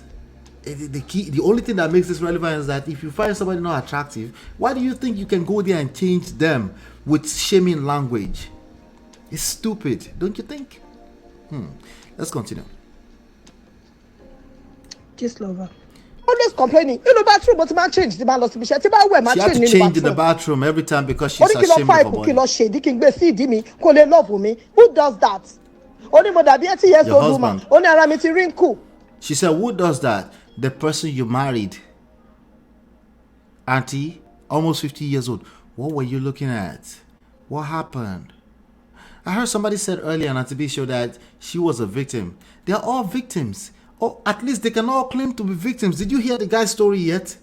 The only thing that makes this relevant is that if you find somebody not attractive, why do you think you can go there and change them with shaming language? It's stupid, don't you think? Let's continue. Lover. Always complaining. You know, bathroom, but man change the man lost the She had to change in the bathroom every time because she's ashamed of her body. Who does that? Only more than 80 years old woman. Only aramiti rinku. She said, who does that? The person you married. Auntie, almost 50 years old. What were you looking at? What happened? I heard somebody said earlier on a TV show that she was a victim. They are all victims. Or at least they can all claim to be victims. Did you hear the guy's story yet?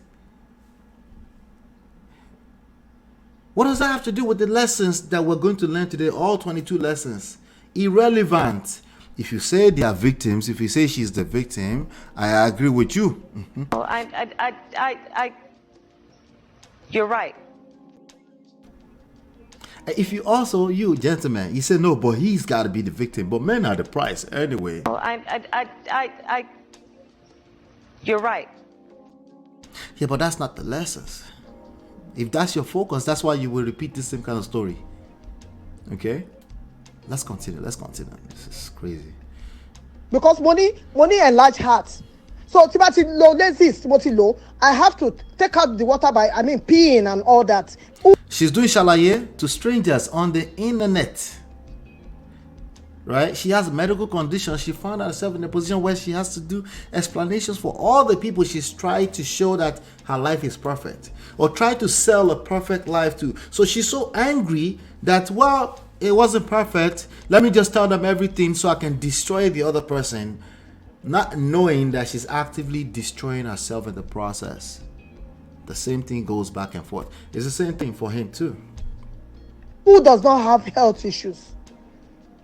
What does that have to do with the lessons that we're going to learn today? All 22 lessons. Irrelevant. If you say they are victims, if you say she's the victim, I agree with you. You're right. If you also, you gentlemen, you say no, but he's got to be the victim. But men are the prize anyway. You're right. Yeah, but that's not the lessons. If that's your focus, that's why you will repeat the same kind of story. Okay? Let's continue. This is crazy. Because money enlarge hearts. So Timothy low, Timothy low. I have to take out the water by peeing and all that. She's doing shalaye to strangers on the internet. Right? She has a medical condition. She found herself in a position where she has to do explanations for all the people she's tried to show that her life is perfect. Or try to sell a perfect life to. So she's so angry that, well, it wasn't perfect. Let me just tell them everything so I can destroy the other person. Not knowing that she's actively destroying herself in the process. The same thing goes back and forth. It's the same thing for him too. Who does not have health issues?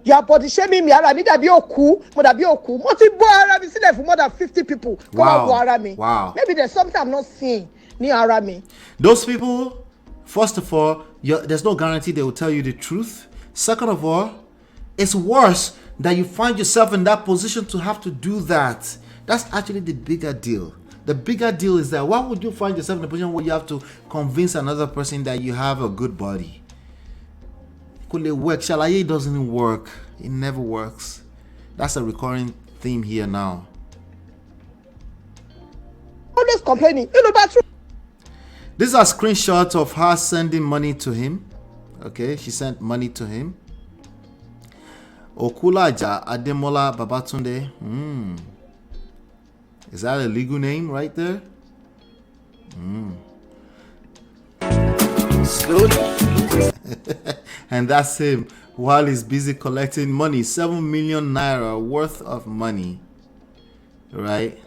Your body shaming me. I need to be oku. For more than 50 people. Wow. Maybe there's something I'm not seeing near me. Those people, first of all, there's no guarantee they will tell you the truth. Second of all, it's worse that you find yourself in that position to have to do that. That's actually the bigger deal. The bigger deal is that why would you find yourself in a position where you have to convince another person that you have a good body? Could it work? Shalaye doesn't work. It never works. That's a recurring theme here now. Always complaining. You know that's true. These are screenshots of her sending money to him. Okay, she sent money to him. Okulaja Demola Babatunde. Is that a legal name right there? Slowly. And that's him while he's busy collecting money. 7 million naira worth of money. Right?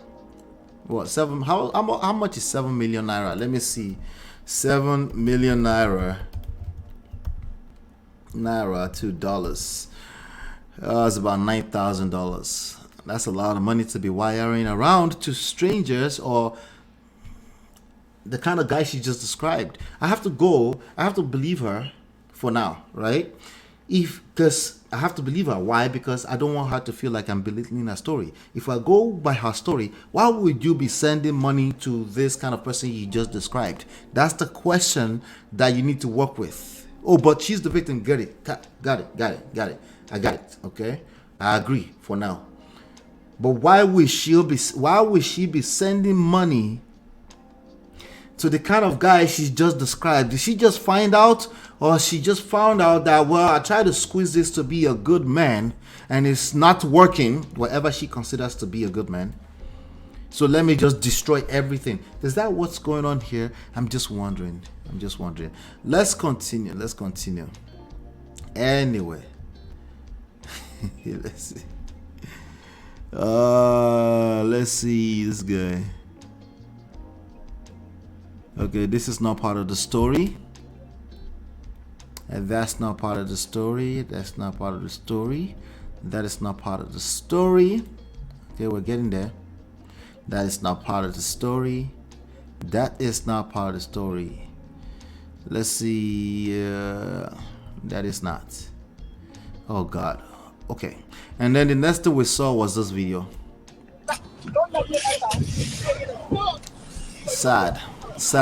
What? How much is 7 million naira? Let me see. 7 million naira to dollars. It's about $9,000. That's a lot of money to be wiring around to strangers or the kind of guy she just described. I have to believe her for now, right? Because I have to believe her. Why? Because I don't want her to feel like I'm belittling her story. If I go by her story, why would you be sending money to this kind of person you just described? That's the question that you need to work with. Oh, but she's the victim. Got it. Got it. I got it. Okay, I agree for now. But why would she be sending money to the kind of guy she just described? Did she just find out, or she just found out that, well, I tried to squeeze this to be a good man and it's not working, whatever she considers to be a good man, so let me just destroy everything? Is that what's going on here? I'm just wondering. Let's continue. Anyway. Let's see this guy. Okay, this is not part of the story. And that's not part of the story. That's not part of the story. That is not part of the story. Okay, we're getting there. That is not part of the story. That is not part of the story. Let's see. That is not. Oh God. Okay. And then the next thing we saw was this video. Sad. This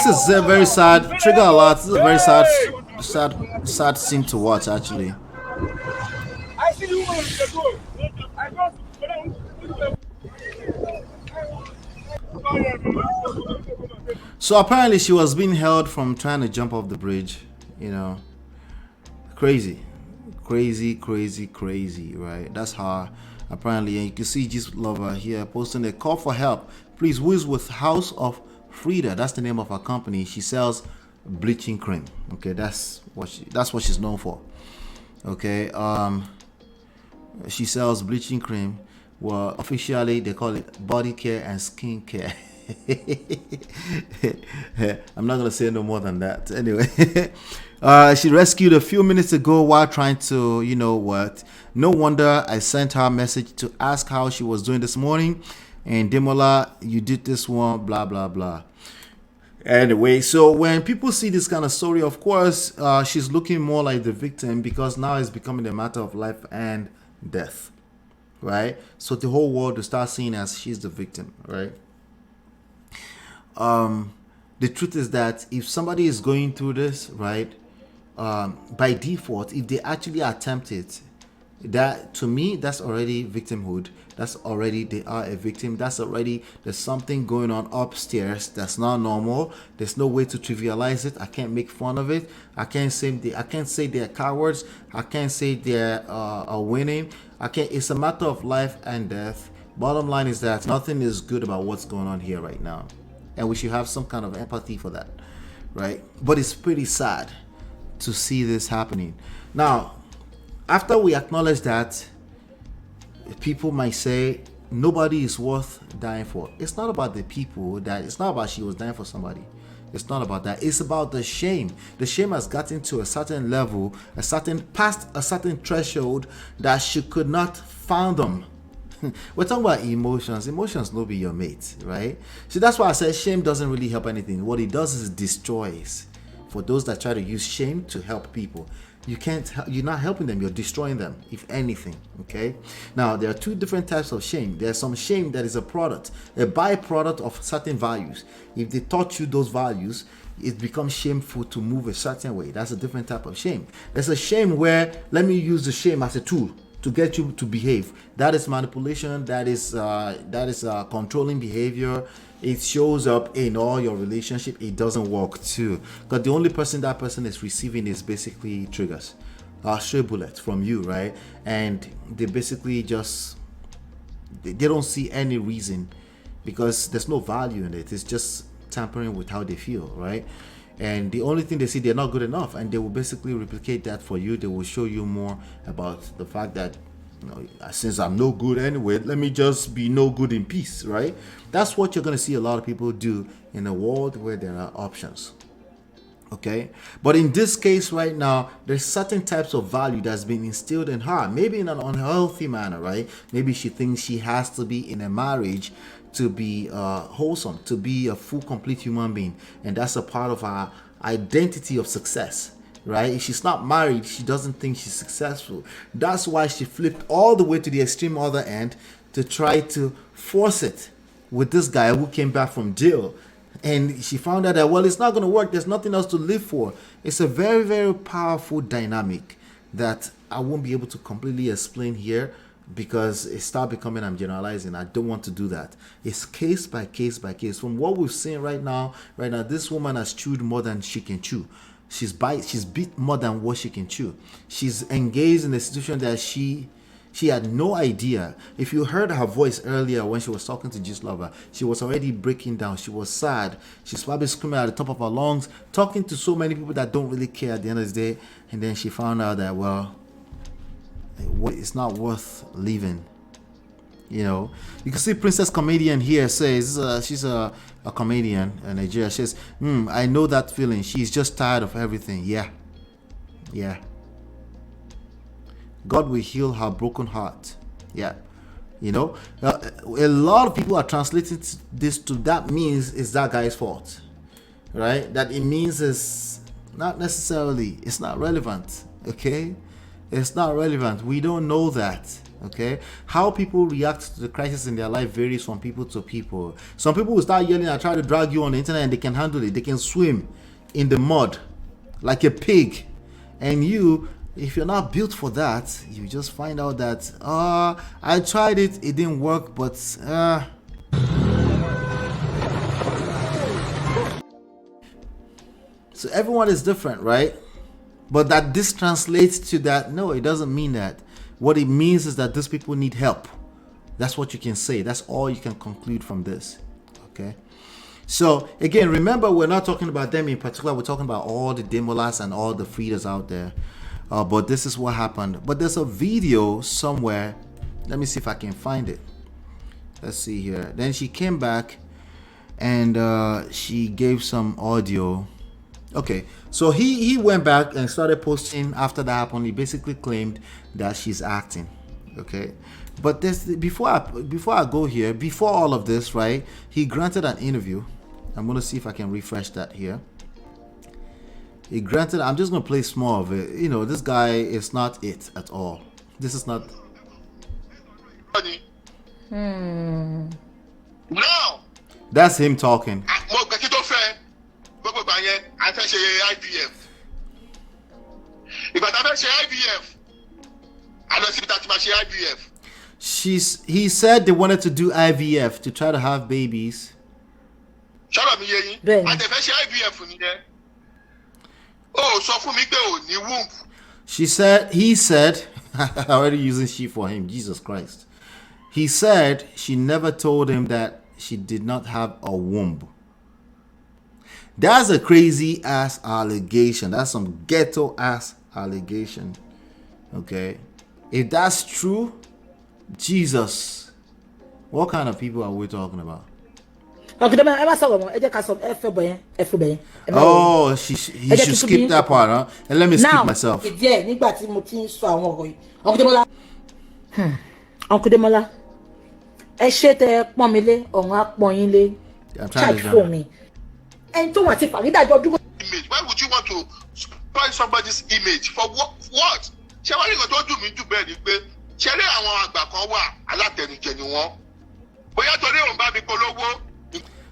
is a very sad. Trigger a lot. This is a very sad scene to watch, actually. So apparently she was being held from trying to jump off the bridge, crazy, right? That's how apparently, and you can see Jesus Lover here posting a call for help. Please, who is with House of PHREEDA? That's the name of her company. She sells bleaching cream. Okay, that's what she's known for. Okay, she sells bleaching cream. Well, officially they call it body care and skin care. I'm not gonna say no more than that. Anyway, she rescued a few minutes ago while trying to, no wonder I sent her a message to ask how she was doing this morning. And Demola, you did this one, blah blah blah. Anyway, so when people see this kind of story, of course, she's looking more like the victim, because now it's becoming a matter of life and death, right? So the whole world will start seeing as she's the victim, right? The truth is that if somebody is going through this, right, by default, if they actually attempt it, that to me, that's already victimhood. That's already, they are a victim. That's already, there's something going on upstairs that's not normal. There's no way to trivialize it. I can't make fun of it. I can't say they're cowards. I can't say they're winning. It's a matter of life and death. Bottom line is that nothing is good about what's going on here right now, and we should have some kind of empathy for that, right? But it's pretty sad to see this happening. Now, after we acknowledge that, people might say nobody is worth dying for. It's not about the people, it's not about she was dying for somebody. It's not about that. It's about the shame. The shame has gotten to a certain level, past a certain threshold that she could not fathom. We're talking about emotions. Emotions no be your mate, right? So that's why I said shame doesn't really help anything. What it does is it destroys. For those that try to use shame to help people, you're not helping them, you're destroying them, if anything. Okay, now there are two different types of shame. There's some shame that is a byproduct of certain values. If they taught you those values, it becomes shameful to move a certain way. That's a different type of shame. There's a shame where, let me use the shame as a tool to get you to behave. That is manipulation. That is controlling behavior. It shows up in all your relationship. It doesn't work too, because the only person that person is receiving is basically triggers, stray bullets from you, right? And they basically just they don't see any reason, because there's no value in it. It's just tampering with how they feel, right? And the only thing they see, they're not good enough, and they will basically replicate that for you. They will show you more about the fact that Since I'm no good anyway, let me just be no good in peace, right? That's what you're going to see a lot of people do in a world where there are options. Okay, but in this case right now, there's certain types of value that's been instilled in her, maybe in an unhealthy manner, right? Maybe she thinks she has to be in a marriage to be wholesome, to be a full, complete human being, and that's a part of her identity of success, right? If she's not married, she doesn't think she's successful. That's why she flipped all the way to the extreme other end to try to force it with this guy who came back from jail. And she found out that, well, it's not going to work. There's nothing else to live for. It's a very, very powerful dynamic that I won't be able to completely explain here because it starts becoming, I'm generalizing. I don't want to do that. It's case by case by case. From what we've seen right now, this woman has chewed more than she can chew. She's beat more than what she can chew. She's engaged in a situation that she had no idea. If you heard her voice earlier when she was talking to Gist Lover, she was already breaking down. She was sad. She's probably screaming at the top of her lungs, talking to so many people that don't really care at the end of the day. And then she found out that, well, it's not worth living. You know, you can see Princess Comedian here says, she's a comedian in Nigeria. She says, I know that feeling. She's just tired of everything. Yeah. God will heal her broken heart. Yeah. You know, a lot of people are translating this to that means it's that guy's fault. Right? That it means it's not necessarily, it's not relevant. Okay? It's not relevant. We don't know that. Okay? How people react to the crisis in their life varies from people to people. Some people will start yelling and try to drag you on the internet and they can handle it. They can swim in the mud like a pig. And you, if you're not built for that, you just find out that I tried it didn't work, but so everyone is different, right? But that this translates to that, no, it doesn't mean that. What it means is that these people need help. That's what you can say. That's all you can conclude from this. Okay, so again, remember, we're not talking about them in particular. We're talking about all the Demolas and all the Phreedas out there. But this is what happened. But there's a video somewhere. Let me see if I can find it. Let's see here. Then she came back and she gave some audio. Okay, so he went back and started posting after that happened. He basically claimed that she's acting. Okay, but this before I go here, before all of this, right? He granted an interview. I'm gonna see if I can refresh that here. He granted. I'm just gonna play small of it. You know, this guy is not it at all. This is not. Now. That's him talking. He said they wanted to do IVF to try to have babies. Shut up, he said, already using she for him, Jesus Christ. He said she never told him that she did not have a womb. That's a crazy ass allegation. That's some ghetto ass allegation. Okay, if that's true, Jesus, what kind of people are we talking about? Oh, he should skip that part, huh? And let me skip myself. Uncle Demola, I'm trying to for me. And to what if I did your image? Why would you want to spoil somebody's image? For what?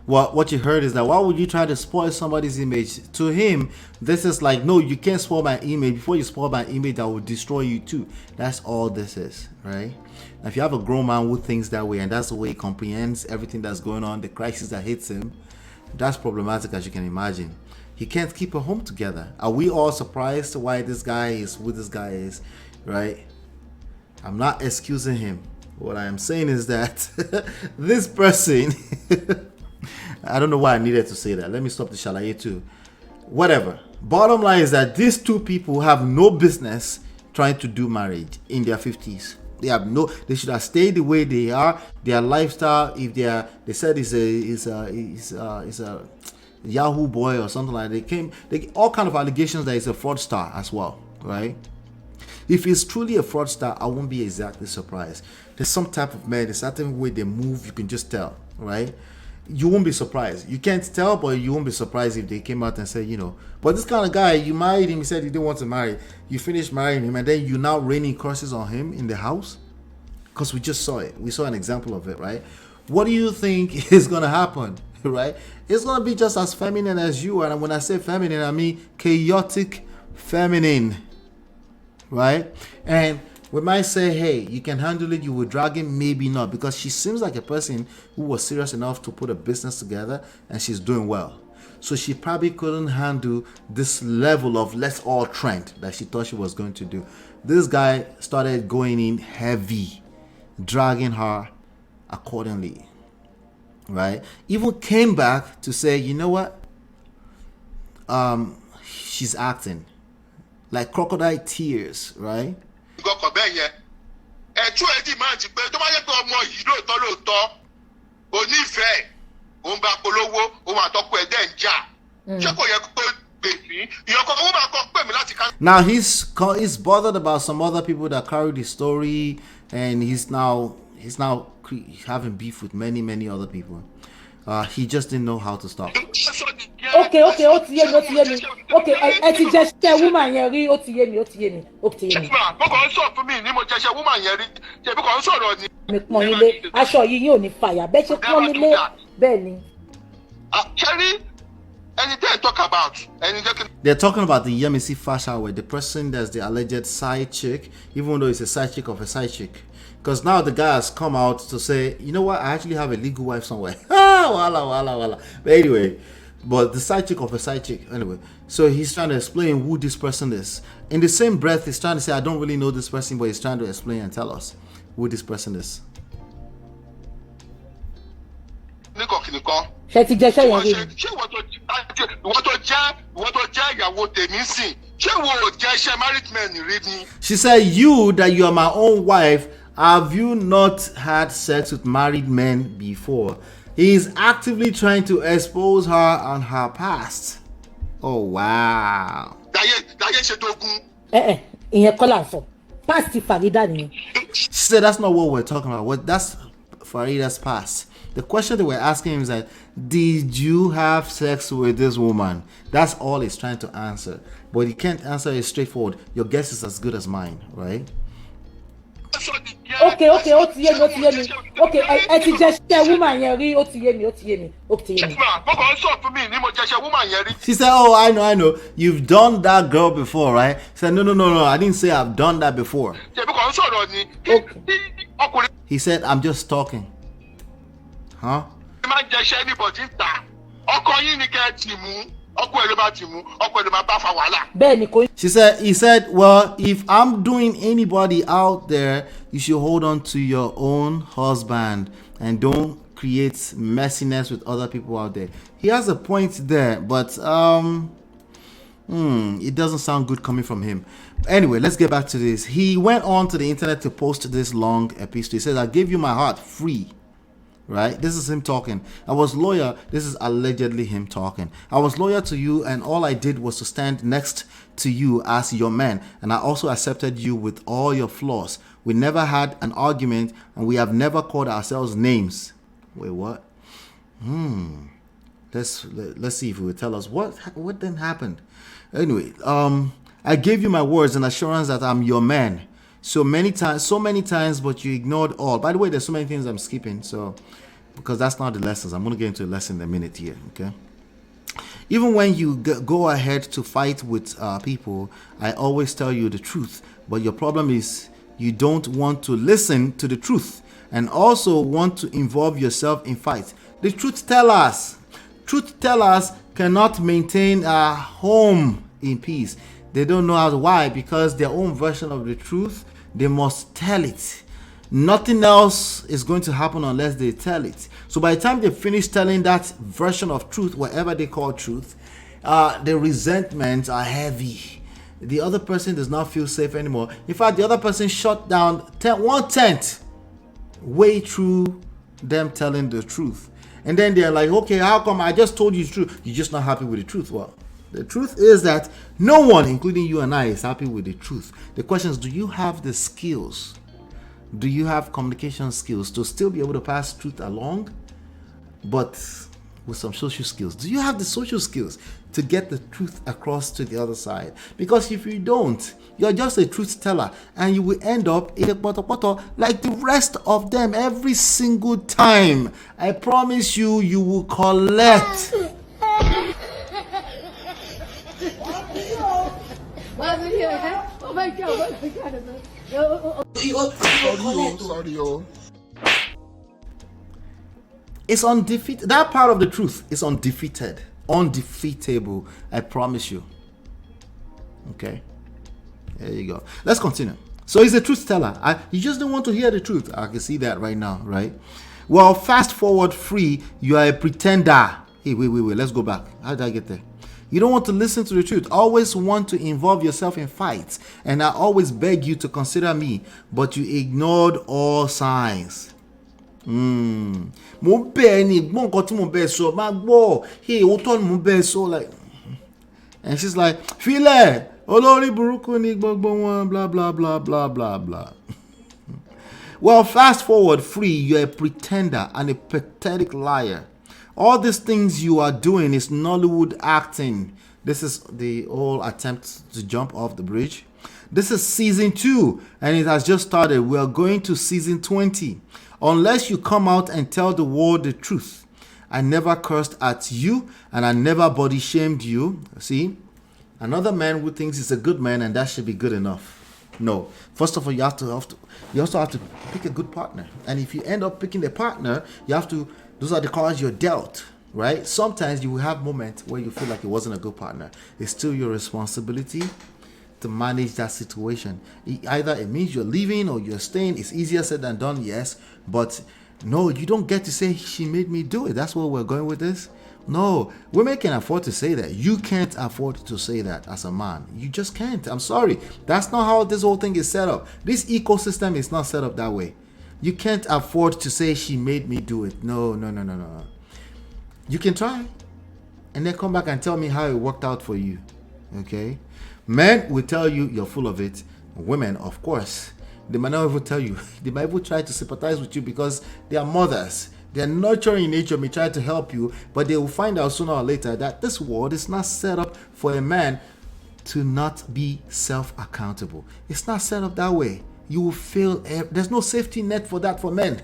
Well, what you heard is that why would you try to spoil somebody's image? To him, this is like, no, you can't spoil my image. Before you spoil my image, I will destroy you too. That's all this is, right? Now, if you have a grown man who thinks that way and that's the way he comprehends everything that's going on, the crisis that hits him, that's problematic, as you can imagine. He can't keep a home together. Are we all surprised why this guy is who this guy is, right? I'm not excusing him. What I am saying is that this person, I don't know why I needed to say that. Let me stop the shalaye too. Whatever. Bottom line is that these two people have no business trying to do marriage in their 50s. They should have stayed the way they are. Their lifestyle, if they said is a Yahoo boy or something like that, they all kind of allegations that he's a fraudster as well, right? If he's truly a fraudster, I won't be exactly surprised. There's some type of man, a certain way they move, you can just tell, right? You won't be surprised. You can't tell, but you won't be surprised if they came out and said, but this kind of guy, you married him, he said he didn't want to marry. You finished marrying him, and then you now raining curses on him in the house? Because we just saw it. We saw an example of it, right? What do you think is going to happen, right? It's going to be just as feminine as you are. And when I say feminine, I mean chaotic feminine, right? And we might say, hey, you can handle it, you will drag him, maybe not, because she seems like a person who was serious enough to put a business together and she's doing well. So she probably couldn't handle this level of let's all trend that she thought she was going to do. This guy started going in heavy, dragging her accordingly, right? Even came back to say, you know what? She's acting like crocodile tears, right? Now he's bothered about some other people that carried the story, and he's now having beef with many other people. He just didn't know how to stop. Okay, ó ti yé mi. Okay, ẹ ti jẹ́ ṣe woman yẹn rí, ó ti yé mi. Mo kàn ń sọ fún mi ní mo jẹ́ ṣe woman yẹn rí. Ṣé bí kàn ń sọ̀rọ̀ ni? Mi pọ́n ilé, aṣọ yìí yóò ní fàyà. Bẹ́ẹ̀ ṣe pọ́n ilé, bẹ́ẹ̀ ni. Cherry, anything talk about? They're talking about the Yemisi Fasawe, the person that's the alleged side chick, even though it's a side chick of a side chick. Because now the guy has come out to say, you know what, I actually have a legal wife somewhere. Wala. But anyway, but the side chick of a side chick. Anyway, so he's trying to explain who this person is. In the same breath, he's trying to say, I don't really know this person, but he's trying to explain and tell us who this person is. Ṣé ti jẹ́ ṣe yẹn rí? Ṣé ìwọ tó jẹ́ ìyàwó tèmi sìn? Ṣé ìwọ ò jẹ́ ṣe married men rí ni? She said, you that you are my own wife, have you not had sex with married men before? He is actively trying to expose her on her past. Oh, wow. Ìyẹn kọ́ là ń sọ. Past Phreeda nìyẹn. She said that's not what we're talking about. That's Phreeda's past. The question that we're asking him is that, did you have sex with this woman? That's all he's trying to answer. But he can't answer it straightforward. Your guess is as good as mine, right? Okay, ó ti yé mi. Okay, ẹ ti jẹ́ ṣe woman yẹn rí, ó ti yé mi. Mo kàn ń sọ fún mi ní mo jẹ́ ṣe woman yẹn rí. She said, oh, I know. You've done that girl before, right? She said, no. I didn't say I've done that before. Ṣé bí kàn ń sọ̀rọ̀ ni? He said, I'm just talking. Huh? He said, well, if I'm doing anybody out there, you should hold on to your own husband and don't create messiness with other people out there. He has a point there, but it doesn't sound good coming from him. Anyway, let's get back to this. He went on to the internet to post this long epistle. He says, I gave you my heart free. Right? This is him talking. I was loyal. This is allegedly him talking. I was loyal to you, and all I did was to stand next to you as your man. And I also accepted you with all your flaws. We never had an argument, and we have never called ourselves names. Wait, what? Let's see if he will tell us what then happened. Anyway, I gave you my words and assurance that I'm your man. So many times, but you ignored all. By the way, there's so many things I'm skipping, so because that's not the lessons. I'm going to get into a lesson in a minute here, okay? Even when you go ahead to fight with people, I always tell you the truth. But your problem is you don't want to listen to the truth and also want to involve yourself in fights. The truth tellers cannot maintain a home in peace. They don't know how to. Why? Because their own version of the truth, they must tell it. Nothing else is going to happen unless they tell it. So by the time they finish telling that version of truth, whatever they call truth, the resentments are heavy. the other person does not feel safe anymore. In fact, the other person shut down 1/10 way through them telling the truth. And then they're like, okay, how come I just told you the truth? You're just not happy with the truth. Well, the truth is that no one, including you and I, is happy with the truth. The question is, do you have the skills? Do you have communication skills to still be able to pass truth along, but with some social skills? Do you have the social skills to get the truth across to the other side? Because if you don't, you're just a truth teller, and you will end up in a poto like the rest of them every single time. I promise you, you will collect. Oh my God. Sorry. It's undefeated. That part of the truth is undefeated, undefeatable. I promise you. Okay, there you go. Let's continue. So he's a truth teller. You just don't want to hear the truth. I can see that right now, right? Well, fast forward, Free, you are a pretender. Hey, wait. Let's go back. How did I get there? You don't want to listen to the truth. Always want to involve yourself in fights. And I always beg you to consider me, but you ignored all signs. Hey, like, and she's like, File, olori buruku ni gbogbo wan, blah blah blah blah blah blah. Well, fast forward, Free, you're a pretender and a pathetic liar. All these things you are doing is Nollywood acting. This is the whole attempt to jump off the bridge. This is season 2 and it has just started. We are going to season 20. Unless you come out and tell the world the truth. I never cursed at you and I never body shamed you. See, another man who thinks he's a good man and that should be good enough. No. First of all, you also have to pick a good partner. And if you end up picking a partner, those are the cards you're dealt, right? Sometimes you will have moments where you feel like it wasn't a good partner. It's still your responsibility to manage that situation. Either it means you're leaving or you're staying. It's easier said than done, yes. But no, you don't get to say, she made me do it. That's where we're going with this. No, women can afford to say that. You can't afford to say that as a man. You just can't. I'm sorry. That's not how this whole thing is set up. This ecosystem is not set up that way. You can't afford to say she made me do it. No. You can try and then come back and tell me how it worked out for you. Okay? Men will tell you you're full of it. Women, of course, they might not even tell you. They might even try to sympathize with you because they are mothers. Their nurturing nature may try to help you, but they will find out sooner or later that this world is not set up for a man to not be self-accountable. It's not set up that way. You will fail. There's no safety net for that for men.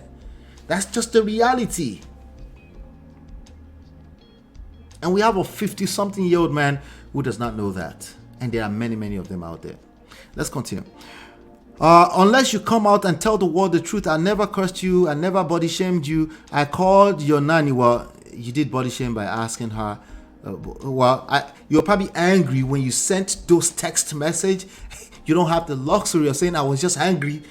That's just the reality. And we have a 50-something-year-old man who does not know that. And there are many of them out there. Let's continue. Unless you come out and tell the world the truth, I never cursed you. I never body shamed you. I called your nanny. Well, you did body shame by asking her. You're probably angry when you sent those text message. You don't have the luxury of saying I was just angry.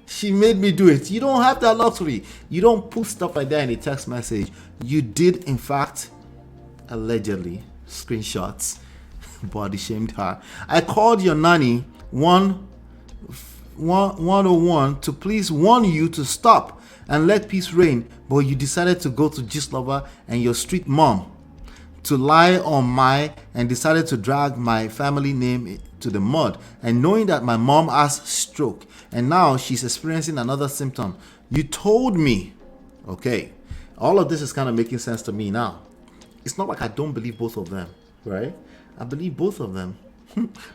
She made me do it. You don't have that luxury. You don't put stuff like that in a text message. You did, in fact, allegedly, screenshots, body shamed her. I called your nanny 101 to please warn you to stop and let peace reign, but you decided to go to Gist Lover and your street mom to lie on my and decided to drag my family name to the mud, and knowing that my mom has stroke and now she's experiencing another symptom. You told me, okay, all of this is kind of making sense to me now. It's not like I don't believe both of them, right? I believe both of them.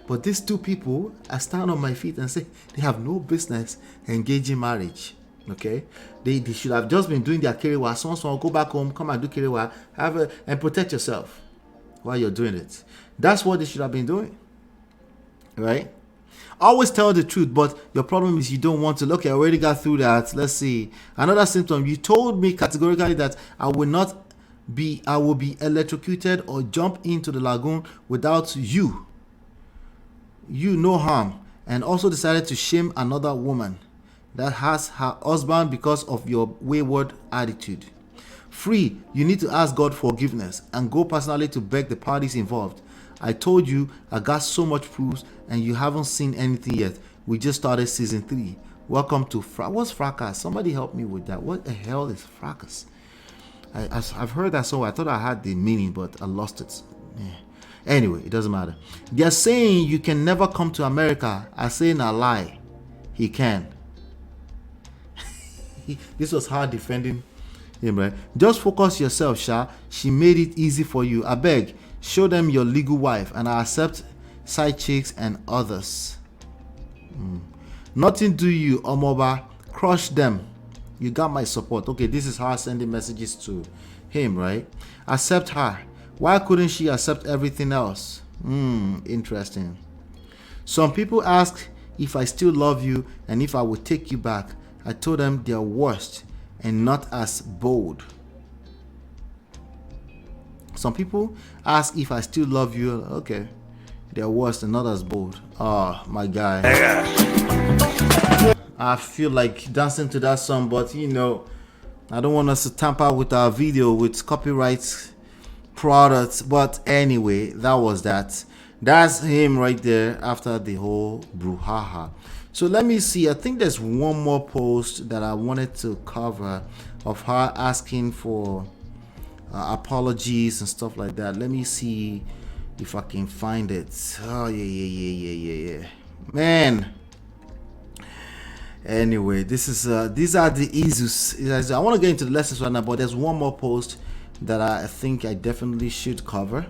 But these two people, I stand on my feet and say they have no business engaging marriage. Okay, they should have just been doing their kerewa. Someone go back home, come and do kerewa, and protect yourself while you're doing it. That's what they should have been doing, right? Always tell the truth, but your problem is you don't want to. Look, I already got through that. Let's see another symptom. You told me categorically that I will be electrocuted or jump into the lagoon without you. You no harm, and also decided to shame another woman that has her husband because of your wayward attitude. Free, you need to ask God forgiveness and go personally to beg the parties involved. I told you I got so much proofs and you haven't seen anything yet. We just started season 3. Welcome to what's fracas? Somebody help me with that. What the hell is fracas? I've heard that, so I thought I had the meaning, but I lost it. Yeah. Anyway, it doesn't matter. They're saying you can never come to America. I say a lie. He can. This was hard defending him, right? Just focus yourself, Sha. She made it easy for you. I beg, show them your legal wife, and I accept side chicks and others. Nothing to you, Omoba. Crush them. You got my support. Okay, this is her sending messages to him, right? Accept her. Why couldn't she accept everything else? Interesting. Some people ask if I still love you and if I would take you back. I told them they're worst and not as bold. Some people ask if I still love you. Okay, they're worse and not as bold. Oh, my guy. I feel like dancing to that song, but you know, I don't want us to tamper with our video with copyright products. But anyway, that was that. That's him right there after the whole brouhaha. So let me see. I think there's one more post that I wanted to cover of her asking for apologies and stuff like that. Let me see if I can find it. Oh yeah. Man. Anyway, this is these are the issues. I want to get into the lessons right now, but there's one more post that I think I definitely should cover.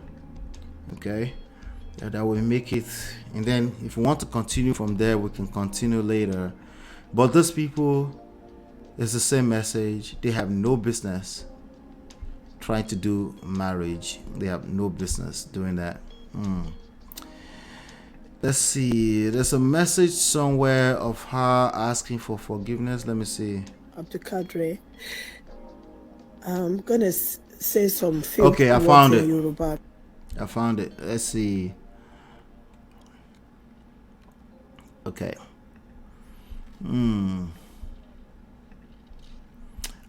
Okay, that will make it, and then if we want to continue from there, we can continue later. But these people, it's the same message. They have no business trying to do marriage. They have no business doing that. Let's see. There's a message somewhere of her asking for forgiveness. Let me see. Abdulkadir, I'm gonna say some things. Okay, I found it. Yoruba. I found it. Let's see. Okay.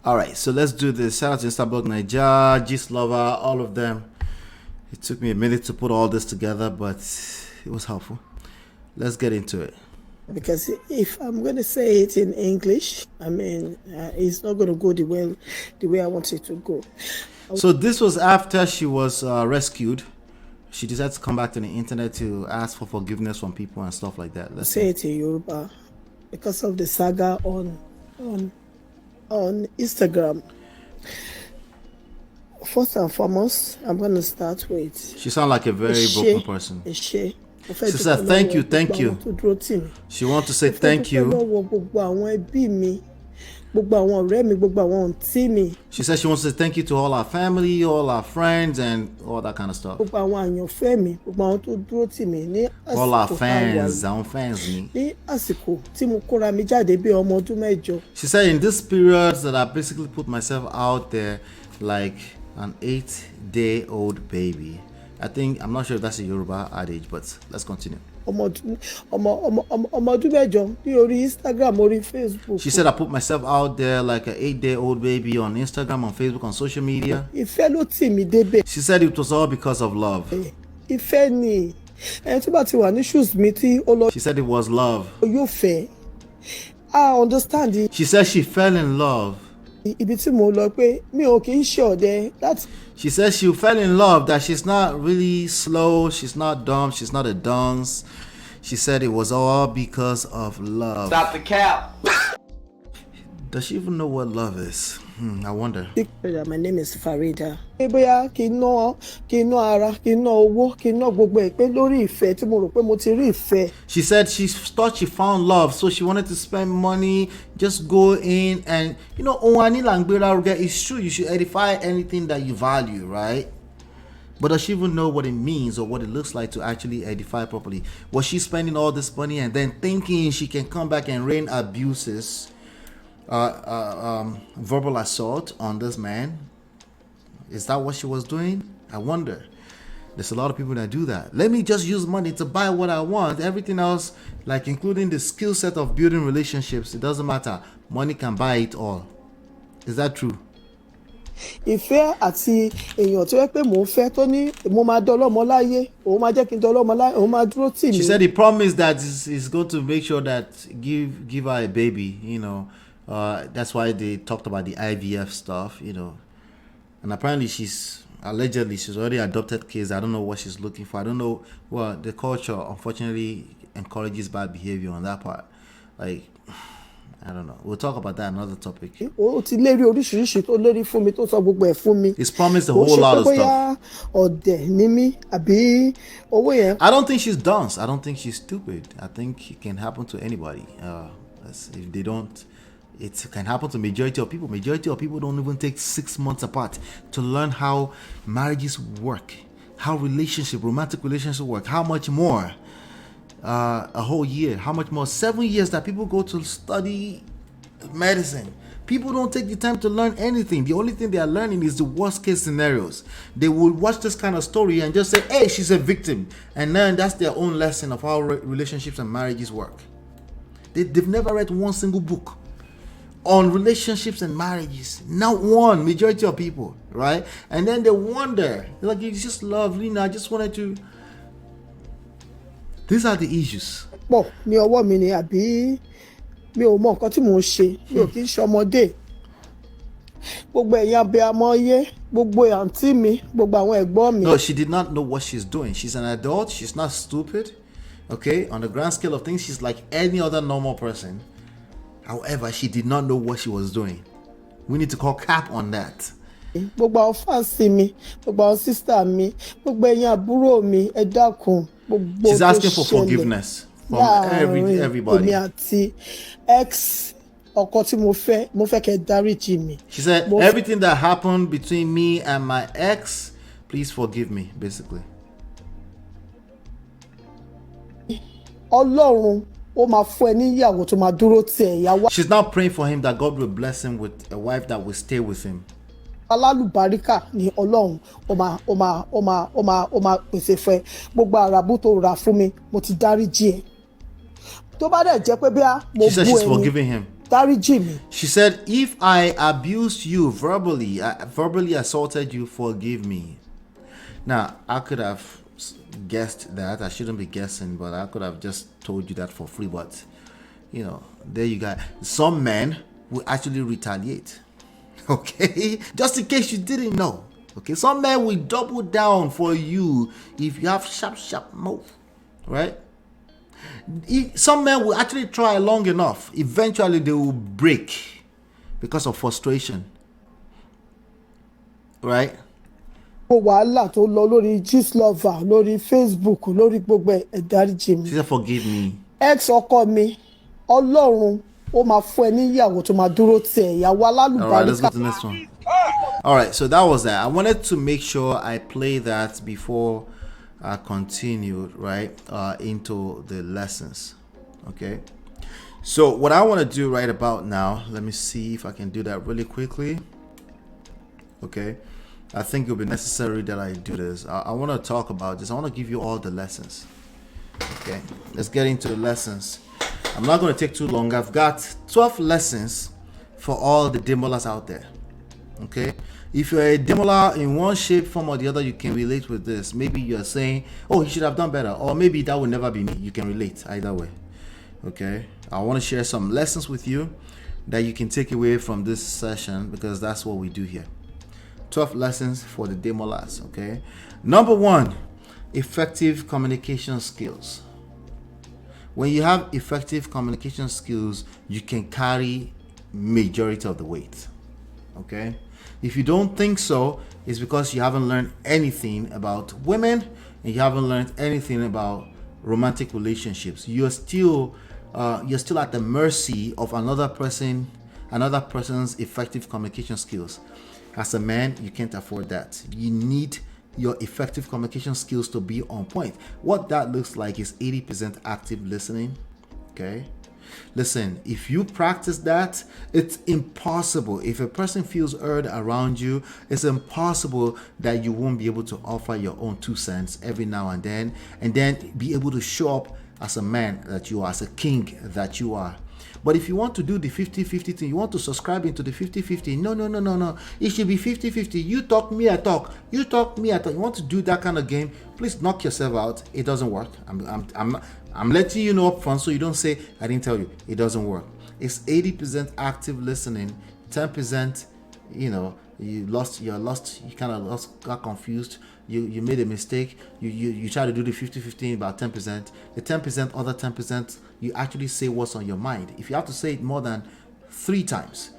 All right, so let's do this. Shout out to Instablog Naija, Gist Lover, all of them. It took me a minute to put all this together, but it was helpful. Let's get into it. Because if I'm going to say it in English, I mean, it's not going to go the way I want it to go. So this was after she was rescued. She decided to come back to the internet to ask for forgiveness from people and stuff like that. Let's say it in Yoruba because of the saga on Instagram. First and foremost, I'm going to start with. She sounds like a very broken person. She said, thank you. She wants to say thank you. She said she wants to say thank you to all our family, all our friends, and all that kind of stuff. All our fans, our fans. She said in this period that I basically put myself out there like an 8-day-old baby. I'm not sure if that's a Yoruba adage, but let's continue. She said I put myself out there like an 8-day-old baby on Instagram, on Facebook, on social media. She said it was all because of love. She said it was love. I understand it. She said she fell in love. She says she fell in love, that she's not really slow, she's not dumb, she's not a dunce. She said it was all because of love. Stop the cap. Does she even know what love is? I wonder. My name is Phreeda. She said she thought she found love, so she wanted to spend money, just go in and, it's true, you should edify anything that you value, right? But does she even know what it means or what it looks like to actually edify properly? Was she spending all this money and then thinking she can come back and rain abuses, verbal assault on this man? Is that what she was doing? I wonder. There's a lot of people that do that. Let me just use money to buy what I want. Everything else, like including the skill set of building relationships, it doesn't matter. Money can buy it all. Is that true? ìfẹ́ àti èèyàn tó yẹ pé mò ń fẹ́ tó ní mo máa dọ́lọ́mọ láyé òun máa jẹ́ kí n dọ́lọ́mọ láyé òun máa dúró tì mí. She said he promised that he's going to make sure that give her a baby, you know. That's why they talked about the IVF stuff, you know. And apparently she's already adopted kids. I don't know what she's looking for. I don't know. Well, the culture unfortunately encourages bad behavior on that part. Like, I don't know. We'll talk about that another topic. ó ti lérí oríṣiríṣi tó lérí fún mi tó sọ gbogbo ẹ̀ fún mi. He's promised a whole lot of stuff. ó ṣe pé bóyá ọ̀dẹ̀ ní mí àbí owó yẹn. I don't think she's dunce. I don't think she's stupid. I think it can happen to anybody. If they don't, it can happen to majority of people. Majority of people don't even take 6 months apart to learn how marriages work, how romantic relationships work. How much more? A whole year. How much more? 7 years that people go to study medicine. People don't take the time to learn anything. The only thing they are learning is the worst case scenarios. They will watch this kind of story and just say, hey, she's a victim. And then that's their own lesson of how relationships and marriages work. They've never read one single book on relationships and marriages. Not one. Majority of people, right? And then they wonder, like, it's just lovely. I just wanted to. These are the issues. pọ̀ ní ọwọ́ mi ni àbí mi ò mọ nǹkan tí mò ń ṣe mi ò kí ń ṣọmọdé gbogbo ẹ̀yin abiyamọ yé gbogbo àǹtí mi gbogbo àwọn ẹ̀gbọ́n mi. No, she did not know what she's doing. She's an adult. She's not stupid. Okay, on the grand scale of things, she's like any other normal person. However, she did not know what she was doing. We need to call cap on that. gbogbo àwọn fáǹsì mi gbogbo àwọn sísítà mi gbogbo ẹ̀yin àbúrò mi ẹ dákun gbogbo She's asking for forgiveness from everybody. èmi àti ex ọkọ tí mo fẹ́ kẹ́ dáríjì mi. She said everything that happened between me and my ex, please forgive me, basically. Ọlọ́run ó máa fún ẹ ní ìyàwó tó máa dúró tì ẹ́ ìyàwó. She's now praying for him that God will bless him with a wife that will stay with him. Alálùbáríkà ni Ọlọ́run ó máa pèsè fún ẹ gbogbo àràbù tó rà fún mi mo ti dáríjì ẹ tó bá dẹ̀ jẹ́ pé bí a mo She said she's forgiving him. dáríjì mi. She said, if I abused you verbally, I verbally assaulted you, forgive me. Now, I could have guessed that. I shouldn't be guessing, but I could have just told you that for free. But, you know, there you go. Some men will actually retaliate. Okay? Just in case you didn't know. Okay? Some men will double down for you if you have sharp mouth. Right? Some men will actually try long enough. Eventually, they will break because of frustration. Right? wàhálà tó lọ lórí Gistlover lórí Facebook lórí gbogbo ẹ dáríjì mi. She said, forgive me. Ex ọkọ mi Ọlọ́run ó máa fún ẹ ní ìyàwó tó máa dúró tì ẹ́ ìyàwó alálùbáríkà. All right, let's go to the next one. All right, so that was that. I wanted to make sure I play that before I continued, right, into the lessons. Okay. So what I want to do right about now, let me see if I can do that really quickly. Okay. I think it'll be necessary that I do this. I want to talk about this. I want to give you all the lessons. Okay. Let's get into the lessons. I'm not going to take too long. I've got 12 lessons for all the Demolas out there. Okay. If you're a Demola in one shape, form, or the other, you can relate with this. Maybe you're saying, oh, he should have done better. Or maybe that will never be me. You can relate either way. Okay. I want to share some lessons with you that you can take away from this session, because that's what we do here. 12 lessons for the Demolas. Okay. Number 1, effective communication skills. When you have effective communication skills, you can carry majority of the weight. Okay. If you don't think so, it's because you haven't learned anything about women and you haven't learned anything about romantic relationships. You're still at the mercy of another person's effective communication skills. As a man, you can't afford that. You need your effective communication skills to be on point. What that looks like is 80% active listening. Okay. Listen, if you practice that, it's impossible. If a person feels heard around you, it's impossible that you won't be able to offer your own 2 cents every now and then be able to show up as a man that you are, as a king that you are. But if you want to do the 50-50 thing, you want to subscribe into the 50-50, no. It should be 50-50. You talk, me I talk. You talk, me I talk. You want to do that kind of game, please knock yourself out. It doesn't work. I'm letting you know up front so you don't say I didn't tell you. It doesn't work. It's 80% active listening, 10%, you kind of got confused. You made a mistake. You try to do the 50-50 about 10%. The 10%, other 10%, you actually say what's on your mind. If you have to say it more than 3 times,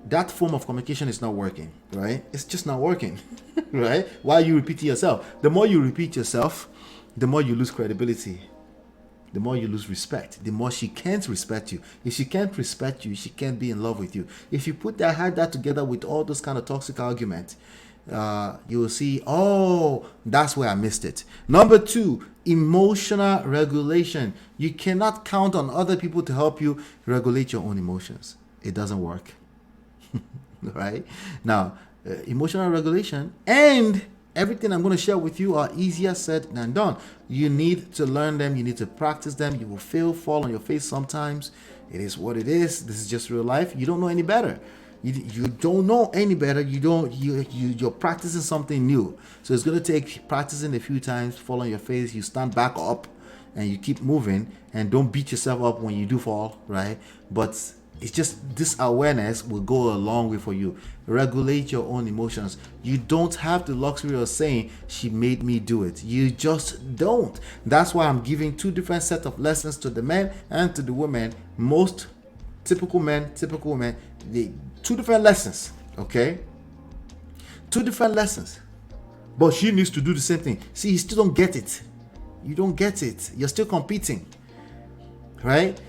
that form of communication is not working, right? It's just not working, right? Why are you repeating yourself? The more you repeat yourself, the more you lose credibility. The more you lose respect, the more she can't respect you. If she can't respect you, she can't be in love with you. If you add that together with all those kind of toxic arguments, you will see, oh, that's where I missed it. Number 2, emotional regulation. You cannot count on other people to help you regulate your own emotions. It doesn't work. Right? Now, emotional regulation and everything I'm going to share with you are easier said than done. You need to learn them. You need to practice them. You will fail, fall on your face sometimes. It is what it is. This is just real life. You don't know any better. You don't know any better. You're practicing something new. So it's going to take practicing a few times, fall on your face. You stand back up and you keep moving, and don't beat yourself up when you do fall, right? But it's just this awareness will go a long way for you. Regulate your own emotions. You don't have the luxury of saying she made me do it. You just don't. That's why I'm giving 2 different sets of lessons to the men and to the women. Most typical men, typical women, 2 different lessons. Okay, 2 different lessons. But she needs to do the same thing. See, you still don't get it. You don't get it. You're still competing, right?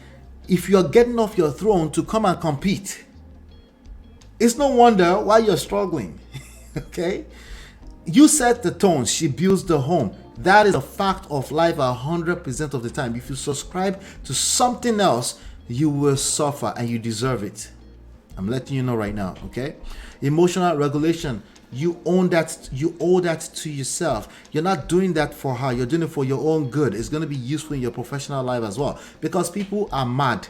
If you're getting off your throne to come and compete, it's no wonder why you're struggling. Okay? You set the tone, she builds the home. That is a fact of life 100% of the time. If you subscribe to something else, you will suffer, and you deserve it. I'm letting you know right now, okay? Emotional regulation. You own that. You owe that to yourself. You're not doing that for her. You're doing it for your own good. It's going to be useful in your professional life as well, because people are mad.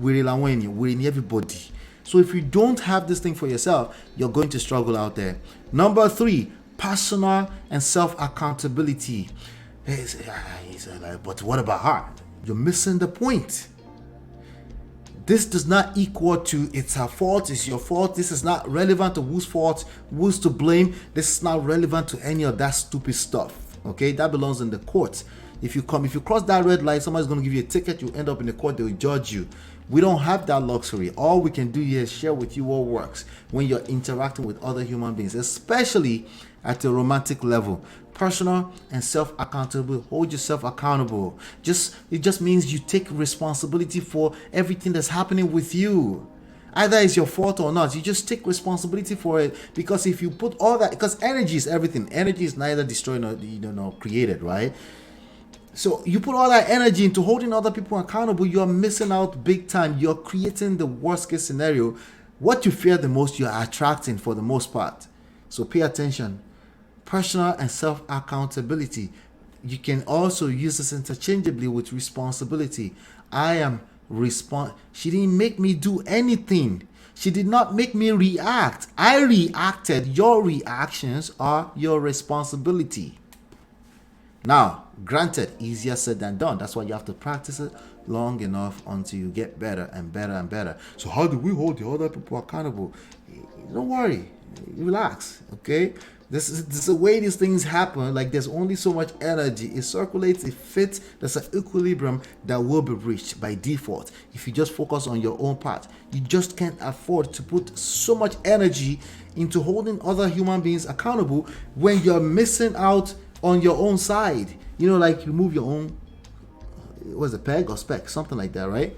We're in everybody. So if you don't have this thing for yourself, you're going to struggle out there. Number 3, personal and self-accountability. But what about her? You're missing the point. This does not equal to it's her fault, it's your fault. This is not relevant to whose fault, who's to blame. This is not relevant to any of that stupid stuff. Okay, that belongs in the court. If you cross that red light, somebody's going to give you a ticket. You end up in the court. They will judge you. We don't have that luxury. All we can do here is share with you what works when you're interacting with other human beings, especially at a romantic level. Personal and self-accountable. Hold yourself accountable. It just means you take responsibility for everything that's happening with you. Either it's your fault or not, you just take responsibility for it. Because if you put all that, because energy is everything. Energy is neither destroyed nor created, right? So you put all that energy into holding other people accountable, you're missing out big time. You're creating the worst case scenario. What you fear the most, you're attracting for the most part. So pay attention. Personal and self-accountability. You can also use this interchangeably with responsibility. She didn't make me do anything. She did not make me react. I reacted. Your reactions are your responsibility. Now, granted, easier said than done. That's why you have to practice it long enough until you get better and better and better. So how do we hold the other people accountable? Don't worry. Relax, okay? This is the way these things happen. Like, there's only so much energy. It circulates, it fits. There's an equilibrium that will be reached by default if you just focus on your own part. You just can't afford to put so much energy into holding other human beings accountable when you're missing out on your own side. Like you move your own, what's it, peg or spec, something like that, right?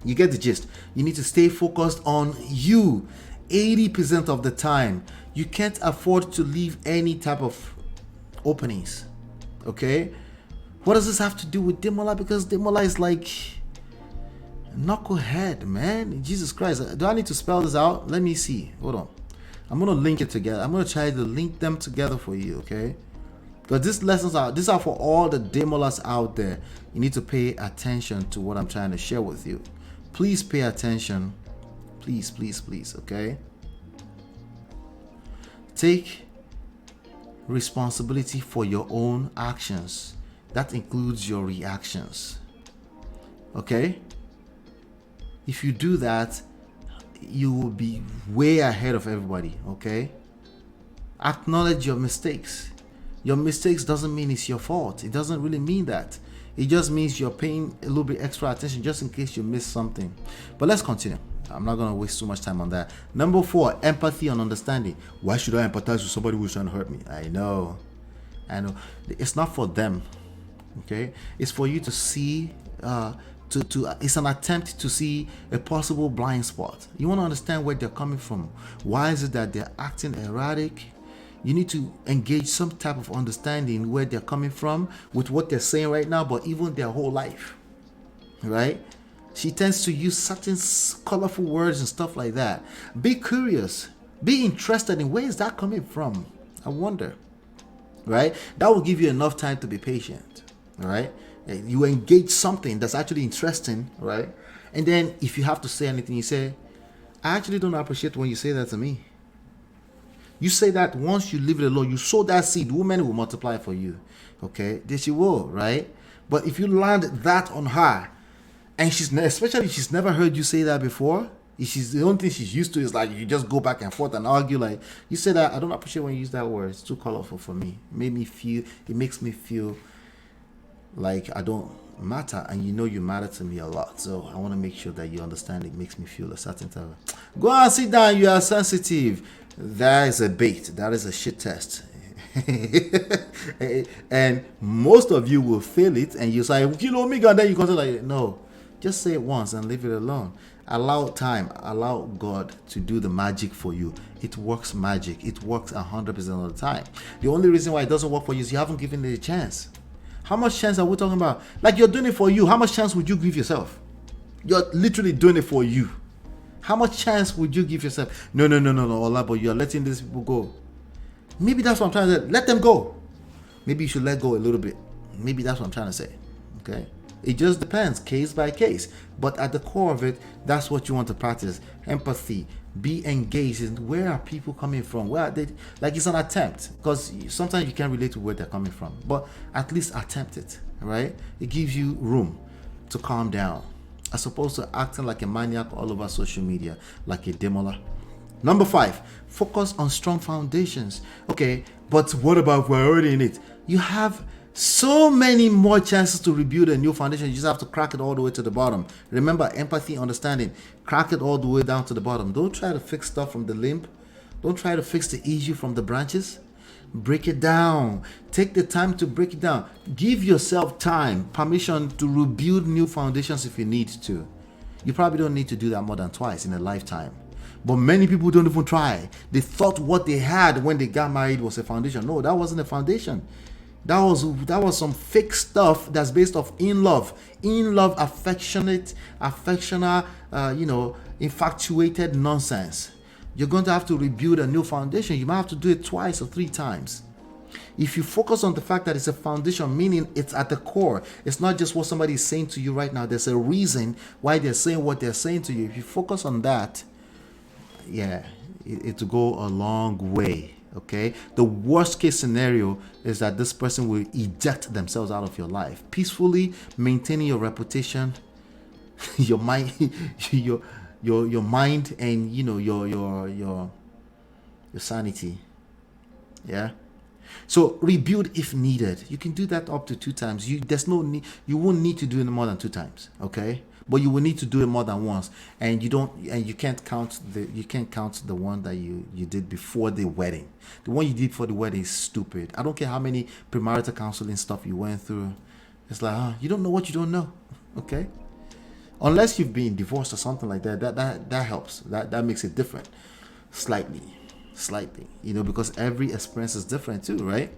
You get the gist. You need to stay focused on you 80% of the time. You can't afford to leave any type of openings, okay? What does this have to do with Demola? Because Demola is like knucklehead, man. Jesus Christ. Do I need to spell this out? Let me see. Hold on. I'm going to link it together. I'm going to try to link them together for you, okay? Because these are for all the Demolas out there. You need to pay attention to what I'm trying to share with you. Please pay attention. Please, please, please, okay? Take responsibility for your own actions. That includes your reactions. Okay? If you do that, you will be way ahead of everybody, okay? Acknowledge your mistakes. Your mistakes doesn't mean it's your fault. It doesn't really mean that. It just means you're paying a little bit extra attention just in case you miss something. But let's continue. I'm not going to waste too much time on that. Number 4, empathy and understanding. Why should I empathize with somebody who's trying to hurt me? I know. It's not for them, okay? It's for you to see, it's an attempt to see a possible blind spot. You want to understand where they're coming from. Why is it that they're acting erratic? You need to engage some type of understanding where they're coming from with what they're saying right now, but even their whole life, right? She tends to use certain colorful words and stuff like that. Be curious. Be interested in where is that coming from? I wonder, right? That will give you enough time to be patient, right? You engage something that's actually interesting, right? And then if you have to say anything, you say, I actually don't appreciate when you say that to me. You say that once you leave it alone, you sow that seed, woman will multiply for you. Okay? Then she will, right? But if you land that on her, and especially if she's never heard you say that before, the only thing she's used to is like you just go back and forth and argue. Like, you say that, I don't appreciate when you use that word. It's too colorful for me. It makes me feel like I don't matter, and you know you matter to me a lot. So I want to make sure that you understand it makes me feel a certain type of... Go and sit down, you are sensitive. That is a bait. That is a shit test. And most of you will fail it, and you say, kilo me, and then you consider like, no, just say it once and leave it alone. Allow time, allow God to do the magic for you. It works magic. It works 100% of the time. The only reason why it doesn't work for you is you haven't given it a chance. How much chance are we talking about? Like, you're doing it for you. How much chance would you give yourself? You're literally doing it for you. How much chance would you give yourself? No, Ola, but you're letting these people go. Maybe that's what I'm trying to say. Let them go. Maybe you should let go a little bit. Maybe that's what I'm trying to say. Okay? It just depends, case by case. But at the core of it, that's what you want to practice. Empathy. Be engaged in where are people coming from? Where are they? Like, it's an attempt. Because sometimes you can't relate to where they're coming from. But at least attempt it. Right? It gives you room to calm down, as opposed to acting like a maniac all over social media, like a Demola. Number 5, focus on strong foundations. Okay, but what about if we're already in it? You have so many more chances to rebuild a new foundation. You just have to crack it all the way to the bottom. Remember, empathy, understanding. Crack it all the way down to the bottom. Don't try to fix stuff from the limb. Don't try to fix the issue from the branches. Break it down. Take the time to break it down. Give yourself time, permission to rebuild new foundations if you need to. You probably don't need to do that more than twice in a lifetime. But many people don't even try. They thought what they had when they got married was a foundation. No, that wasn't a foundation. That was some fake stuff that's based off in love, affectionate, infatuated nonsense. You're going to have to rebuild a new foundation. You might have to do it 2 or 3 times. If you focus on the fact that it's a foundation, meaning it's at the core, it's not just what somebody is saying to you right now. There's a reason why they're saying what they're saying to you. If you focus on that, it will go a long way. Okay, the worst case scenario is that this person will eject themselves out of your life, peacefully maintaining your reputation, your mind, your mind, and your sanity. Yeah. So rebuild if needed. You can do that up to 2 times. There's no need. You won't need to do it more than 2 times. Okay. But you will need to do it more than once, and you can't count the one that you did before the wedding. The one you did before the wedding is stupid. I don't care how many premarital counseling stuff you went through. It's like, you don't know what you don't know. Okay, unless you've been divorced or something like that. That helps. That makes it different, slightly. Because every experience is different too, right?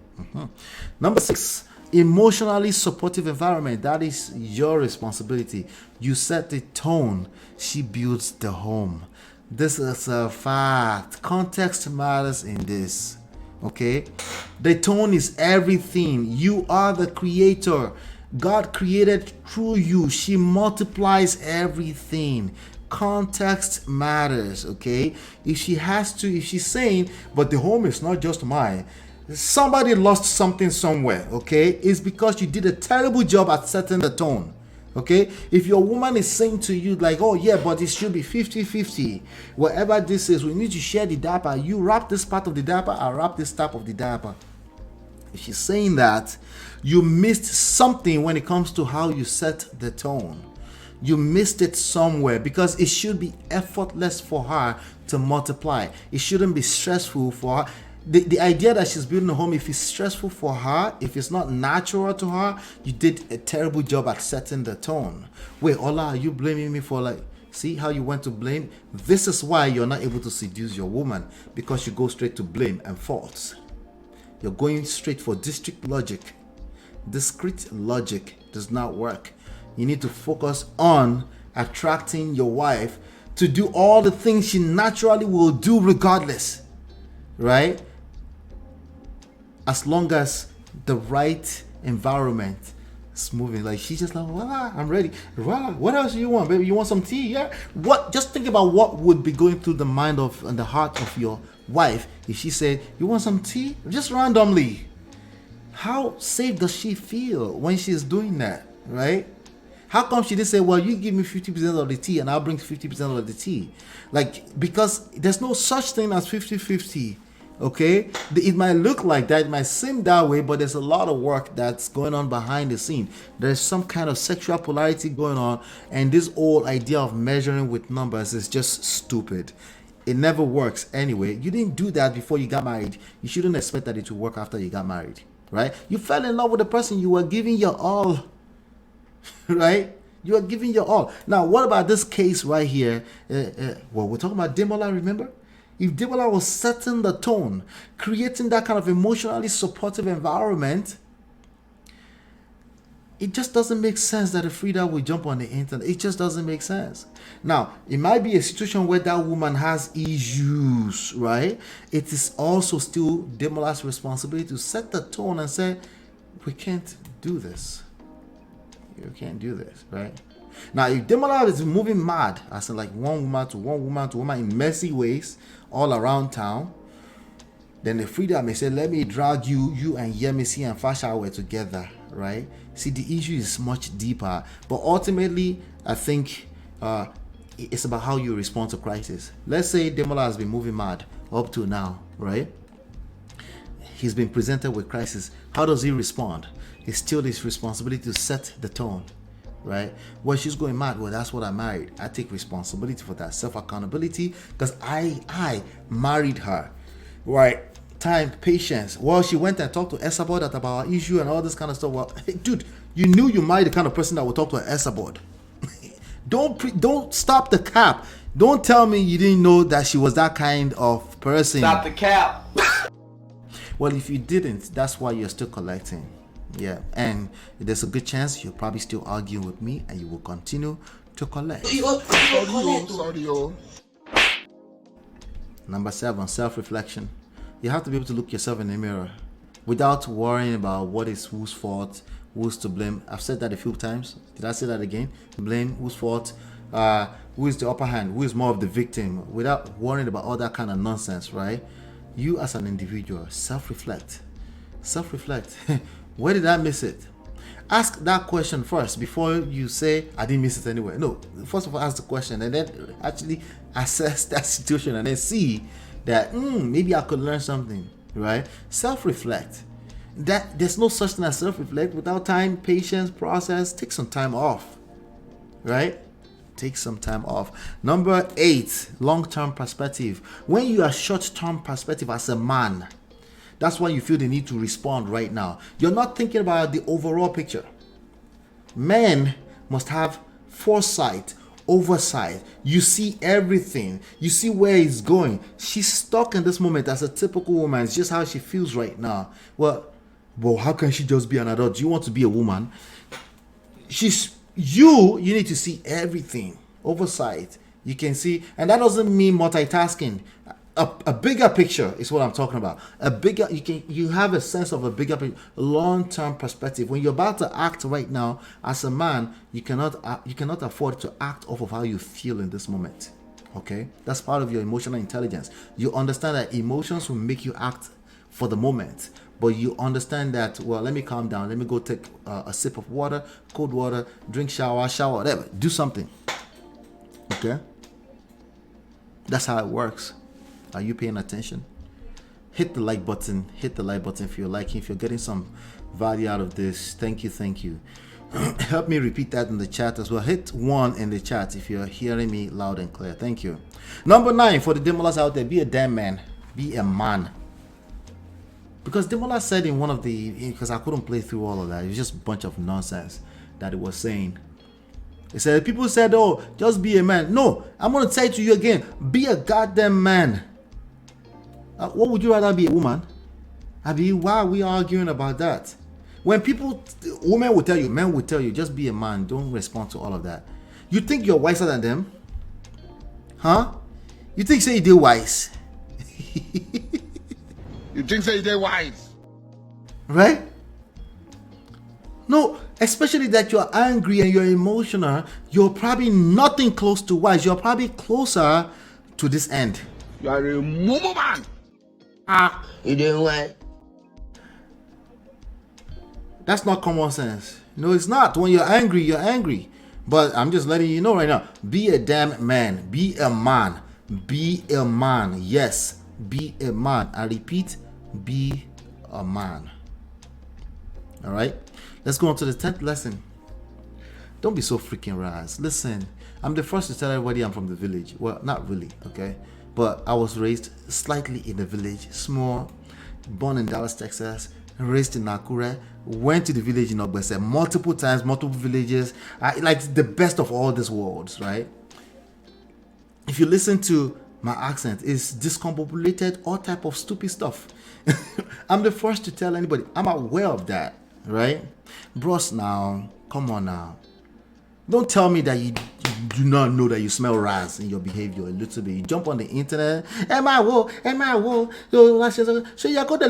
Number 6. Emotionally supportive environment. That is your responsibility. You set the tone, she builds the home. This is a fact. Context matters in this. Okay, the tone is everything. You are the creator. God created through you. She multiplies everything. Context matters. Okay, if she's saying, but the home is not just mine, somebody lost something somewhere. Okay, it's because you did a terrible job at setting the tone. Okay, if your woman is saying to you like, oh yeah, but it should be 50-50, whatever this is, we need to share the diaper, you wrap this part of the diaper, I wrap this type of the diaper. If she's saying that, you missed something when it comes to how you set the tone. You missed it somewhere, because it should be effortless for her to multiply. It shouldn't be stressful for her. The idea that she's building a home, if it's stressful for her, if it's not natural to her, you did a terrible job at setting the tone. Wait, Ola, are you blaming me for like, see how you went to blame? This is why you're not able to seduce your woman, because you go straight to blame and faults. You're going straight for district logic. Discrete logic does not work. You need to focus on attracting your wife to do all the things she naturally will do regardless, right? As long as the right environment is moving. Like she's just like, voila, I'm ready. Voila, what else do you want, baby? You want some tea? Yeah. What? Just think about what would be going through the mind of and the heart of your wife if she said, you want some tea? Just randomly. How safe does she feel when she's doing that, right? How come she didn't say, well, you give me 50% of the tea and I'll bring 50% of the tea? Like, because there's no such thing as 50-50. Okay, it might look like that, it might seem that way, but there's a lot of work that's going on behind the scene. There's some kind of sexual polarity going on, and this whole idea of measuring with numbers is just stupid. It never works anyway. You didn't do that before you got married. You shouldn't expect that it will work after you got married, right? You fell in love with the person, you were giving your all, right? You are giving your all. Now, what about this case right here? Well, we're talking about Demola, remember? If Demola was setting the tone, creating that kind of emotionally supportive environment, it just doesn't make sense that a Phreeda will jump on the internet. It just doesn't make sense. Now, it might be a situation where that woman has issues, right? It is also still Demola's responsibility to set the tone and say, we can't do this. You can't do this, right? Now, if Demola is moving mad, as in like one woman to woman in messy ways all around town, then the Phreeda may say, let me drag you and Yemisi and Fasawe together, right? See, the issue is much deeper, but ultimately, I think it's about how you respond to crisis. Let's say Demola has been moving mad up to now, right? He's been presented with crisis. How does he respond? It's still his responsibility to set the tone, right? Well, she's going mad. Well, that's what I married. I take responsibility for that, self-accountability, because I married her, right? Time, patience. Well, she went and talked to Esabod about our issue and all this kind of stuff. Well, hey, dude, you knew you married the kind of person that would talk to Esabod. Don't stop the cap. Don't tell me you didn't know that she was that kind of person. Stop the cap. Well, if you didn't, that's why you're still collecting. Yeah, and there's a good chance you're probably still arguing with me and you will continue to collect. Number 7, self-reflection. You have to be able to look yourself in the mirror without worrying about what is whose fault, who's to blame. I've said that a few times. Did I say that again? Blame, whose fault, who is the upper hand, who is more of the victim, without worrying about all that kind of nonsense, right? You as an individual, self-reflect. Where did I miss it? Ask that question first before you say, I didn't miss it anywhere. No, first of all, ask the question and then actually assess that situation and then see that maybe I could learn something, right? Self-reflect. That there's no such thing as self-reflect without time, patience, process. Take some time off, right? Take some time off. Number 8, long-term perspective. When you are short-term perspective as a man, that's why you feel the need to respond right now. You're not thinking about the overall picture. Men must have foresight, oversight. You see everything. You see where it's going. She's stuck in this moment as a typical woman. It's just how she feels right now. Well, how can she just be an adult? Do you want to be a woman? You need to see everything. Oversight. You can see, and that doesn't mean multitasking. a bigger picture is what I'm talking about. A bigger, you have a sense of a bigger long-term perspective. When you're about to act right now as a man, you cannot afford to act off of how you feel in this moment. Okay, that's part of your emotional intelligence. You understand that emotions will make you act for the moment, but you understand that, well, let me calm down, let me go take a sip of water, cold water, drink, shower, whatever, do something. Okay, that's how it works. Are you paying attention? Hit the like button if you're liking, if you're getting some value out of this. Thank you. Help me repeat that in the chat as well. Hit 1 in the chat if you're hearing me loud and clear. Thank you. Number 9, for the Demolas out there, be a damn man, be a man. Because Demola said in one of the, because I couldn't play through all of that, it was just a bunch of nonsense that it was saying. He said, people said, oh, just be a man. No, I'm going to say to you again, be a goddamn man. What would you rather be, a woman? I mean, why are we arguing about that? When women will tell you, men will tell you, just be a man, don't respond to all of that. You think you're wiser than them? Huh? You think say they're wise? You think say they're wise? Right? No, especially that you're angry and you're emotional, you're probably nothing close to wise. You're probably closer to this end. You are a mumu man. You doing what? That's not common sense. No, it's not. When you're angry, you're angry. But I'm just letting you know right now, be a damn man. Be a man. Be a man. Yes, be a man. I repeat, be a man. All right, let's go on to the 10th lesson. Don't be so freaking ras. Listen, I'm the first to tell everybody I'm from the village. Well, not really, okay? But I was raised slightly in the village, small, born in Dallas, Texas, raised in Nakure, went to the village in Ogbese multiple times, multiple villages. I like the best of all these worlds, right? If you listen to my accent, it's discombobulated, all type of stupid stuff. I'm the first to tell anybody. I'm aware of that, right? Bros, now, come on now. Don't tell me that you do not know that you smell ras in your behavior a little bit. You jump on the internet, so you go to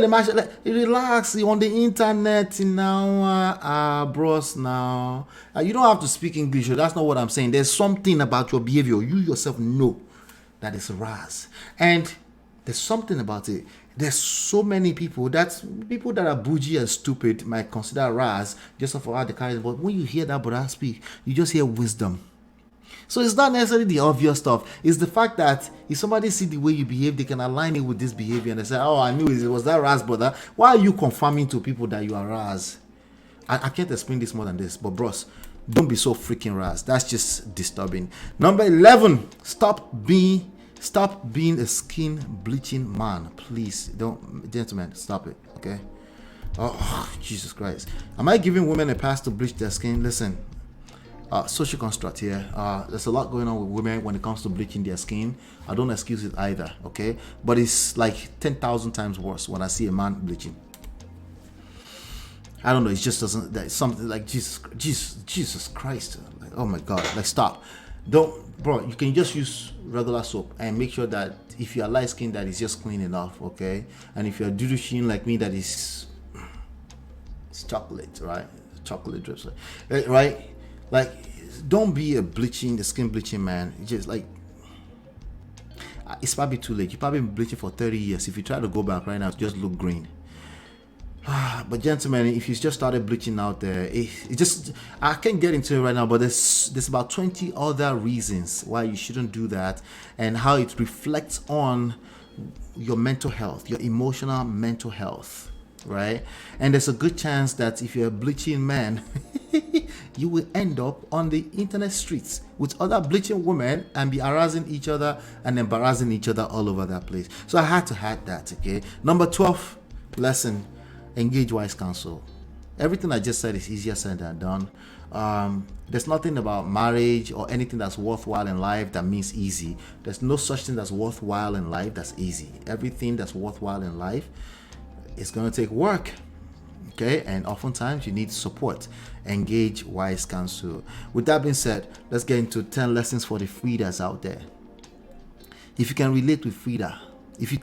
relax on the internet now, bros now. You don't have to speak English. That's not what I'm saying. There's something about your behavior you yourself know that is ras, and there's something about it. There's so many people that are bougie and stupid might consider ras just for how they carry it. But when you hear that brother speak, you just hear wisdom. So it's not necessarily the obvious stuff. It's the fact that if somebody see the way you behave, they can align it with this behavior and they say, oh, I knew it was that ras, brother. Why are you confirming to people that you are ras? I can't explain this more than this, but bros, don't be so freaking ras. That's just disturbing. Number 11, stop being a skin bleaching man. Please don't, gentlemen, stop it. Okay? Oh, Jesus Christ. Am I giving women a pass to bleach their skin? Listen, social construct here. There's a lot going on with women when it comes to bleaching their skin. I don't excuse it either, okay? But it's like 10,000 times worse when I see a man bleaching. I don't know, it just doesn't, that something like Jesus Christ. Like, oh my God, like stop. Don't, bro, you can just use regular soap and make sure that if you are light skinned, that is just clean enough, okay? And if you're doo-doo skin like me, that is, it's chocolate, right? Chocolate drips, right? Like, don't be a skin bleaching man. Just like, it's probably too late. You've probably been bleaching for 30 years. If you try to go back right now, it just look green. But gentlemen, if you just started bleaching out there, it just, I can't get into it right now, but there's about 20 other reasons why you shouldn't do that, and how it reflects on your mental health, your emotional mental health, right? And there's a good chance that if you're a bleaching man, you will end up on the internet streets with other bleaching women and be harassing each other and embarrassing each other all over that place. So I had to add that, okay? Number 12 lesson, engage wise counsel. Everything I just said is easier said than done. There's nothing about marriage or anything that's worthwhile in life that means easy. There's no such thing that's worthwhile in life that's easy. Everything that's worthwhile in life is going to take work, okay? And oftentimes you need support. Engage wise counsel. With that being said, let's get into 10 lessons for the Phreedas out there. If you can relate with Phreeda, If you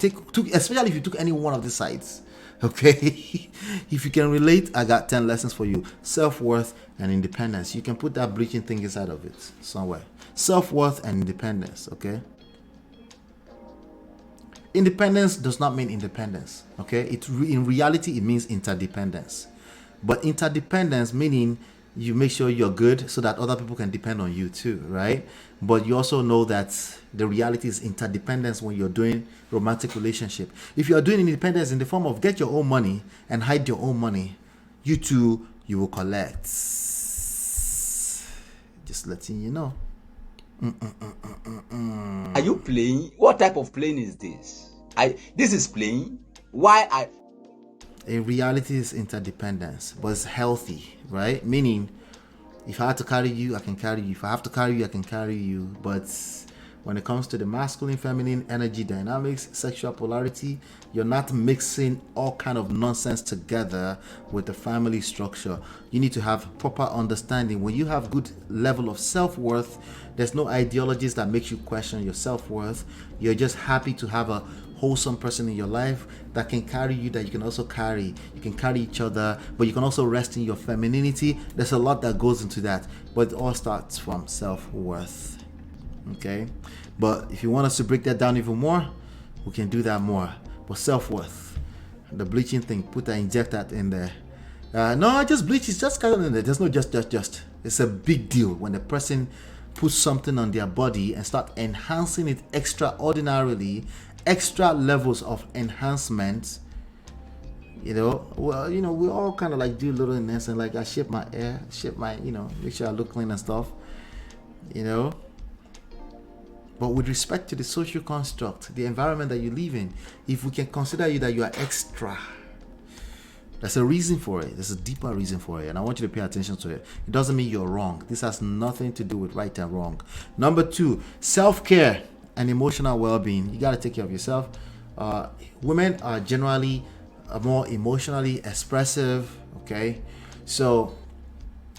especially if you took any one of these sides, okay? If you can relate, I got 10 lessons for you. Self-worth and independence. You can put that bleaching thing inside of it somewhere. Self-worth and independence, okay? Independence does not mean independence, okay? In reality, it means interdependence. But interdependence meaning you make sure you're good so that other people can depend on you too, right? But you also know that the reality is interdependence when you're doing romantic relationship. If you're doing independence in the form of get your own money and hide your own money, you too, you will collect. Just letting you know. Are you playing? What type of playing is this? This is playing. Why in reality is interdependence, but it's healthy, right? Meaning, if I have to carry you, I can carry you. If I have to carry you, I can carry you. But when it comes to the masculine, feminine energy dynamics, sexual polarity, you're not mixing all kind of nonsense together with the family structure. You need to have proper understanding. When you have good level of self-worth, there's no ideologies that makes you question your self-worth. You're just happy to have a wholesome person in your life that can carry you, that you can also carry. You can carry each other, but you can also rest in your femininity. There's a lot that goes into that, but it all starts from self-worth. Okay, but if you want us to break that down even more, we can do that more. But self-worth, the bleaching thing, inject that in there. No, just bleach is just kind of in there. There's no just. It's a big deal when a person puts something on their body and start enhancing it extraordinarily, extra levels of enhancement. We all kind of like do little things and like I shape my hair, make sure I look clean and stuff, But with respect to the social construct, the environment that you live in, if we can consider you that you are extra, there's a reason for it. There's a deeper reason for it, and I want you to pay attention to it. It doesn't mean you're wrong. This has nothing to do with right and wrong. Number 2, self-care and emotional well-being. You got to take care of yourself. Women are generally more emotionally expressive, okay? So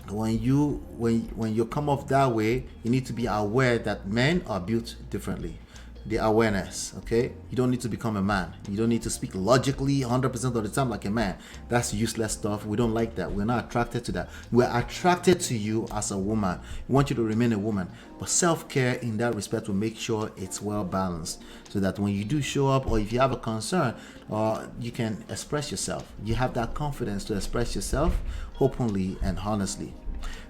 when you come off that way, you need to be aware that men are built differently. The awareness, okay? You don't need to become a man. You don't need to speak logically 100% of the time like a man. That's useless stuff. We don't like that. We're not attracted to that. We're attracted to you as a woman. We want you to remain a woman. But self-care in that respect will make sure it's well balanced so that when you do show up or if you have a concern, you can express yourself. You have that confidence to express yourself openly and honestly.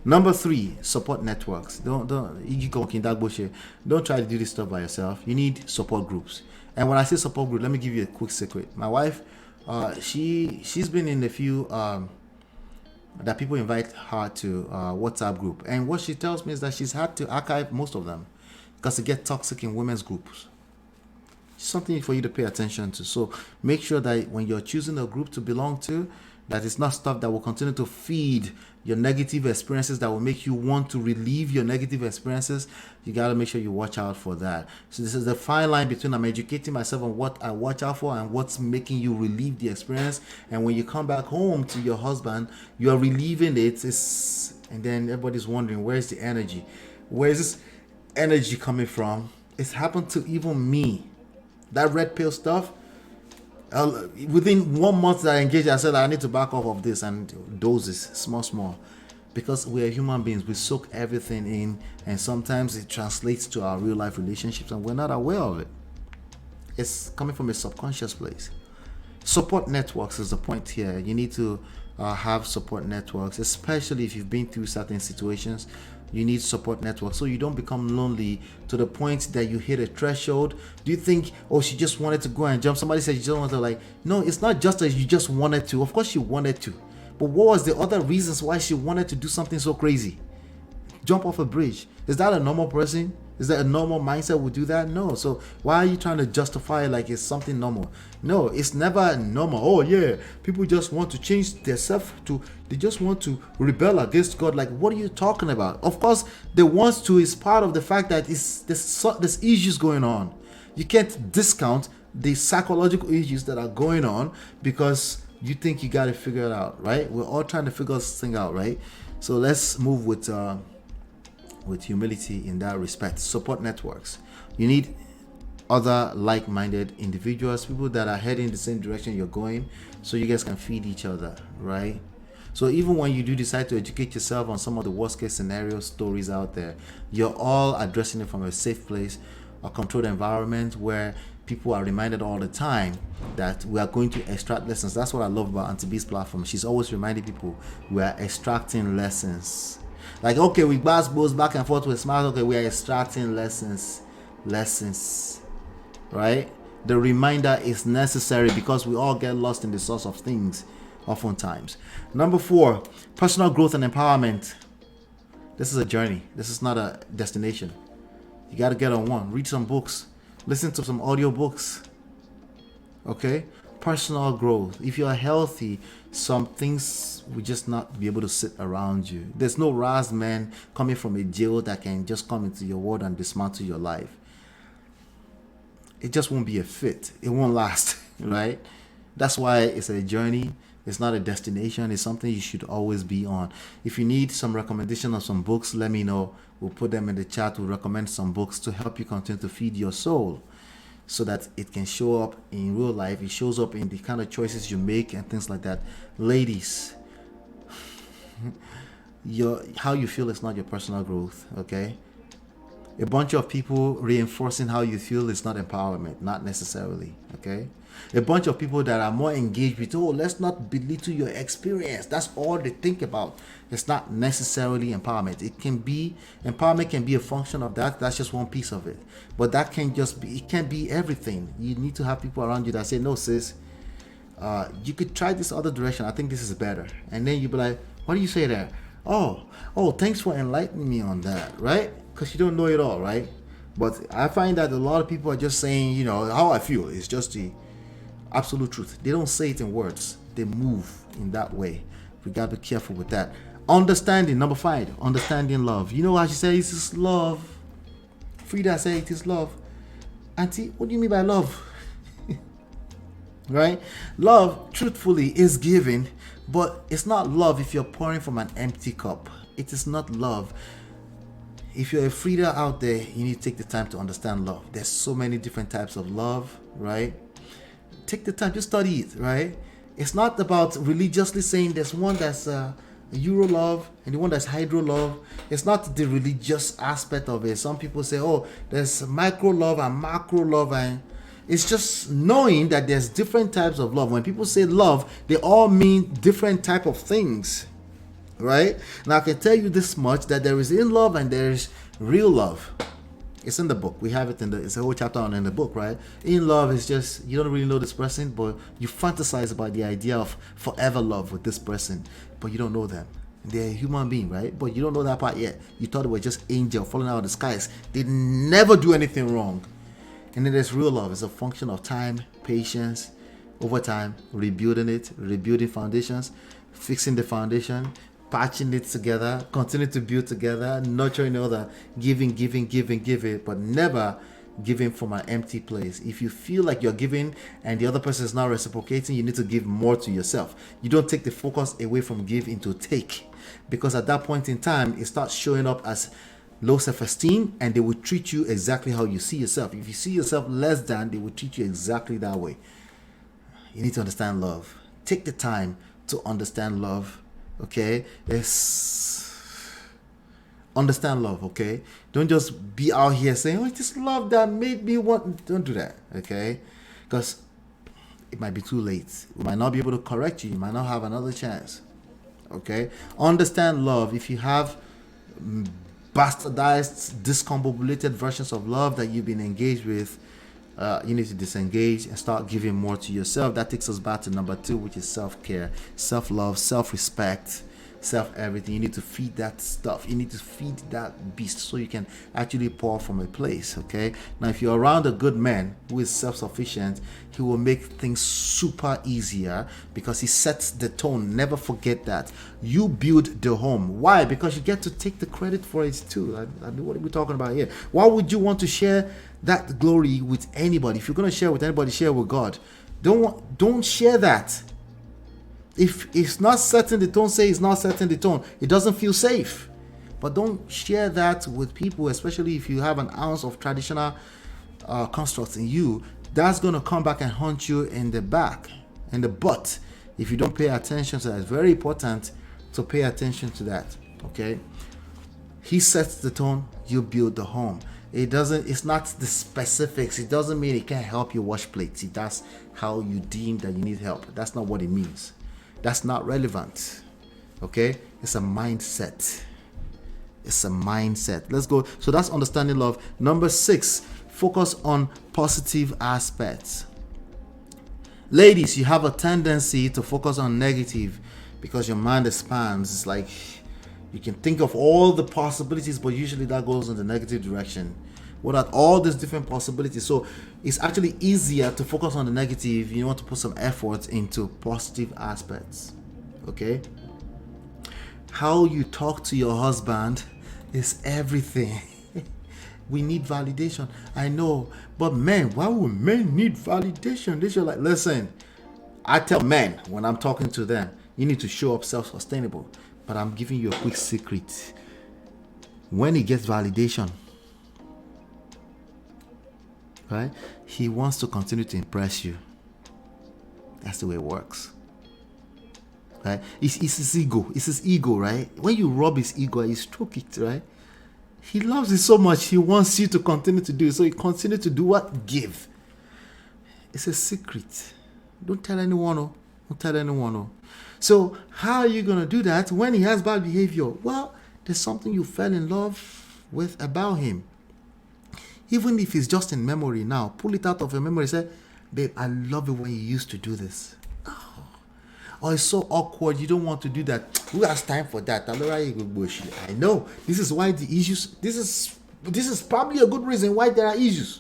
Number 3, support networks. Don't try to do this stuff by yourself. You need support groups. And when I say support group, let me give you a quick secret. My wife, she's been in a few that people invite her to WhatsApp group. And what she tells me is that she's had to archive most of them because it gets toxic in women's groups. Something for you to pay attention to. So make sure that when you're choosing a group to belong to, that it's not stuff that will continue to feed your negative experiences, that will make you want to relieve your negative experiences. You got to make sure you watch out for that. So this is the fine line between I'm educating myself on what I watch out for and what's making you relieve the experience. And when you come back home to your husband, you are relieving it. And then everybody's wondering, where's the energy? Where's this energy coming from? It's happened to even me. That red pill stuff, within 1 month that I engaged, I said I need to back off of this, and doses, small, because we are human beings. We soak everything in, and sometimes it translates to our real life relationships and we're not aware of it. It's coming from a subconscious place. Support networks is the point here. You need to have support networks, especially if you've been through certain situations. You need support networks so you don't become lonely to the point that you hit a threshold. Do you think, she just wanted to go and jump? Somebody said you just wanted to, like, no, it's not just that you just wanted to. Of course she wanted to, but what was the other reasons why she wanted to do something so crazy? Jump off a bridge. Is that a normal person? Is that a normal mindset would do that? No. So why are you trying to justify it like it's something normal? No, it's never normal. Oh yeah, people just want to change themselves they just want to rebel against God. Like, what are you talking about? Of course, the wants to is part of the fact that there's issues going on. You can't discount the psychological issues that are going on because you think you got to figure it out, right? We're all trying to figure this thing out, right? So let's move with humility in that respect. Support networks. You need other like-minded individuals, people that are heading the same direction you're going, so you guys can feed each other, right? So even when you do decide to educate yourself on some of the worst case scenario stories out there, you're all addressing it from a safe place, a controlled environment where people are reminded all the time that we are going to extract lessons. That's what I love about Auntie B's platform. She's always reminding people we are extracting lessons. Like, okay, we blast both back and forth with smiles. Okay, we are extracting lessons, right? The reminder is necessary because we all get lost in the source of things oftentimes. Number 4, personal growth and empowerment. This is a journey. This is not a destination. You got to get on one. Read some books. Listen to some audio books. Okay? Personal growth. If you are healthy, some things will just not be able to sit around you. There's no Raz man coming from a jail that can just come into your world and dismantle your life. It just won't be a fit. It won't last, right? That's why it's a journey. It's not a destination. It's something you should always be on. If you need some recommendation of some books, let me know. We'll put them in the chat. We'll recommend some books to help you continue to feed your soul so that it can show up in real life. It shows up in the kind of choices you make and things like that. Ladies, how you feel is not your personal growth, okay? A bunch of people reinforcing how you feel is not empowerment, not necessarily, okay? A bunch of people that are more engaged with, oh, let's not belittle your experience. That's all they think about. It's not necessarily empowerment. Empowerment can be a function of that. That's just one piece of it. But that can't just be, it can't be everything. You need to have people around you that say, no, sis, you could try this other direction. I think this is better. And then you be like, what do you say there? Oh, thanks for enlightening me on that, right? Because you don't know it all, right? But I find that a lot of people are just saying, how I feel. It's just the absolute truth. They don't say it in words. They move in that way. We got to be careful with that. Understanding, number 5, understanding love. You know how she says it's love. Phreeda said it is love. Auntie, what do you mean by love? Right? Love, truthfully, is giving, but it's not love if you're pouring from an empty cup. It is not love. If you're a Phreeda out there, you need to take the time to understand love. There's so many different types of love, right? Take the time to study it, right? It's not about religiously saying there's one that's Euro love and the one that's hydro love. It's not the religious aspect of it. Some people say, there's micro love and macro love, and it's just knowing that there's different types of love. When people say love, they all mean different type of things, right? Now I can tell you this much, that there is in love and there is real love. It's in the book. We have it it's a whole chapter on in the book, right? In love is just, you don't really know this person, but you fantasize about the idea of forever love with this person, but you don't know them. They're a human being, right? But you don't know that part yet. You thought they were just angels falling out of the skies. They never do anything wrong. And then there's real love. It's a function of time, patience, over time, rebuilding foundations, fixing the foundation, patching it together, continue to build together, nurturing the other, giving, but never giving from an empty place. If you feel like you're giving and the other person is not reciprocating, you need to give more to yourself. You don't take the focus away from give into take, because at that point in time, it starts showing up as low self-esteem, and they will treat you exactly how you see yourself. If you see yourself less than, they will treat you exactly that way. You need to understand love. Take the time to understand love. Okay, understand love. Okay, don't just be out here saying, it's just love that made me want. Don't do that. Okay, because it might be too late. We might not be able to correct you. You might not have another chance. Okay, understand love. If you have bastardized, discombobulated versions of love that you've been engaged with, you need to disengage and start giving more to yourself. That takes us back to number 2, which is self-care, self-love, self-respect, self-everything. You need to feed that stuff. You need to feed that beast so you can actually pour from a place. Okay, now if you're around a good man who is self-sufficient, he will make things super easier because he sets the tone. Never forget that. You build the home. Why? Because you get to take the credit for it too. I mean, what are we talking about here? Why would you want to share that glory with anybody? If you're going to share with anybody, share with God. Don't share that. If it's not setting the tone, say it's not setting the tone. It doesn't feel safe. But don't share that with people, especially if you have an ounce of traditional constructs in you, that's going to come back and haunt you in the back, in the butt, if you don't pay attention to that. It's very important to pay attention to that. Okay, he sets the tone, you build the home. It's not the specifics. It doesn't mean he can't help you wash plates. That's how you deem that you need help. That's not what it means. That's not relevant. Okay, it's a mindset. It's a mindset. Let's go. So that's understanding love. Number 6, focus on positive aspects. Ladies, you have a tendency to focus on negative because your mind expands. It's like you can think of all the possibilities, but usually that goes in the negative direction. What are all these different possibilities? So it's actually easier to focus on the negative. You want to put some effort into positive aspects. Okay? How you talk to your husband is everything. We need validation. I know, but men, why would men need validation? They should like, listen, I tell men when I'm talking to them, you need to show up self-sustainable. But I'm giving you a quick secret. When he gets validation, right, he wants to continue to impress you. That's the way it works. Right? It's his ego. It's his ego, right? When you rub his ego and you stroke it, right? He loves it so much, he wants you to continue to do it. So he continue to do what? Give. It's a secret. Don't tell anyone. Oh. Don't tell anyone. Oh. So how are you going to do that when he has bad behavior? Well, there's something you fell in love with about him. Even if it's just in memory now, pull it out of your memory. Say, babe, I love it when you used to do this. Oh, it's so awkward. You don't want to do that. Who has time for that? I know. This is why the issues. This is probably a good reason why there are issues.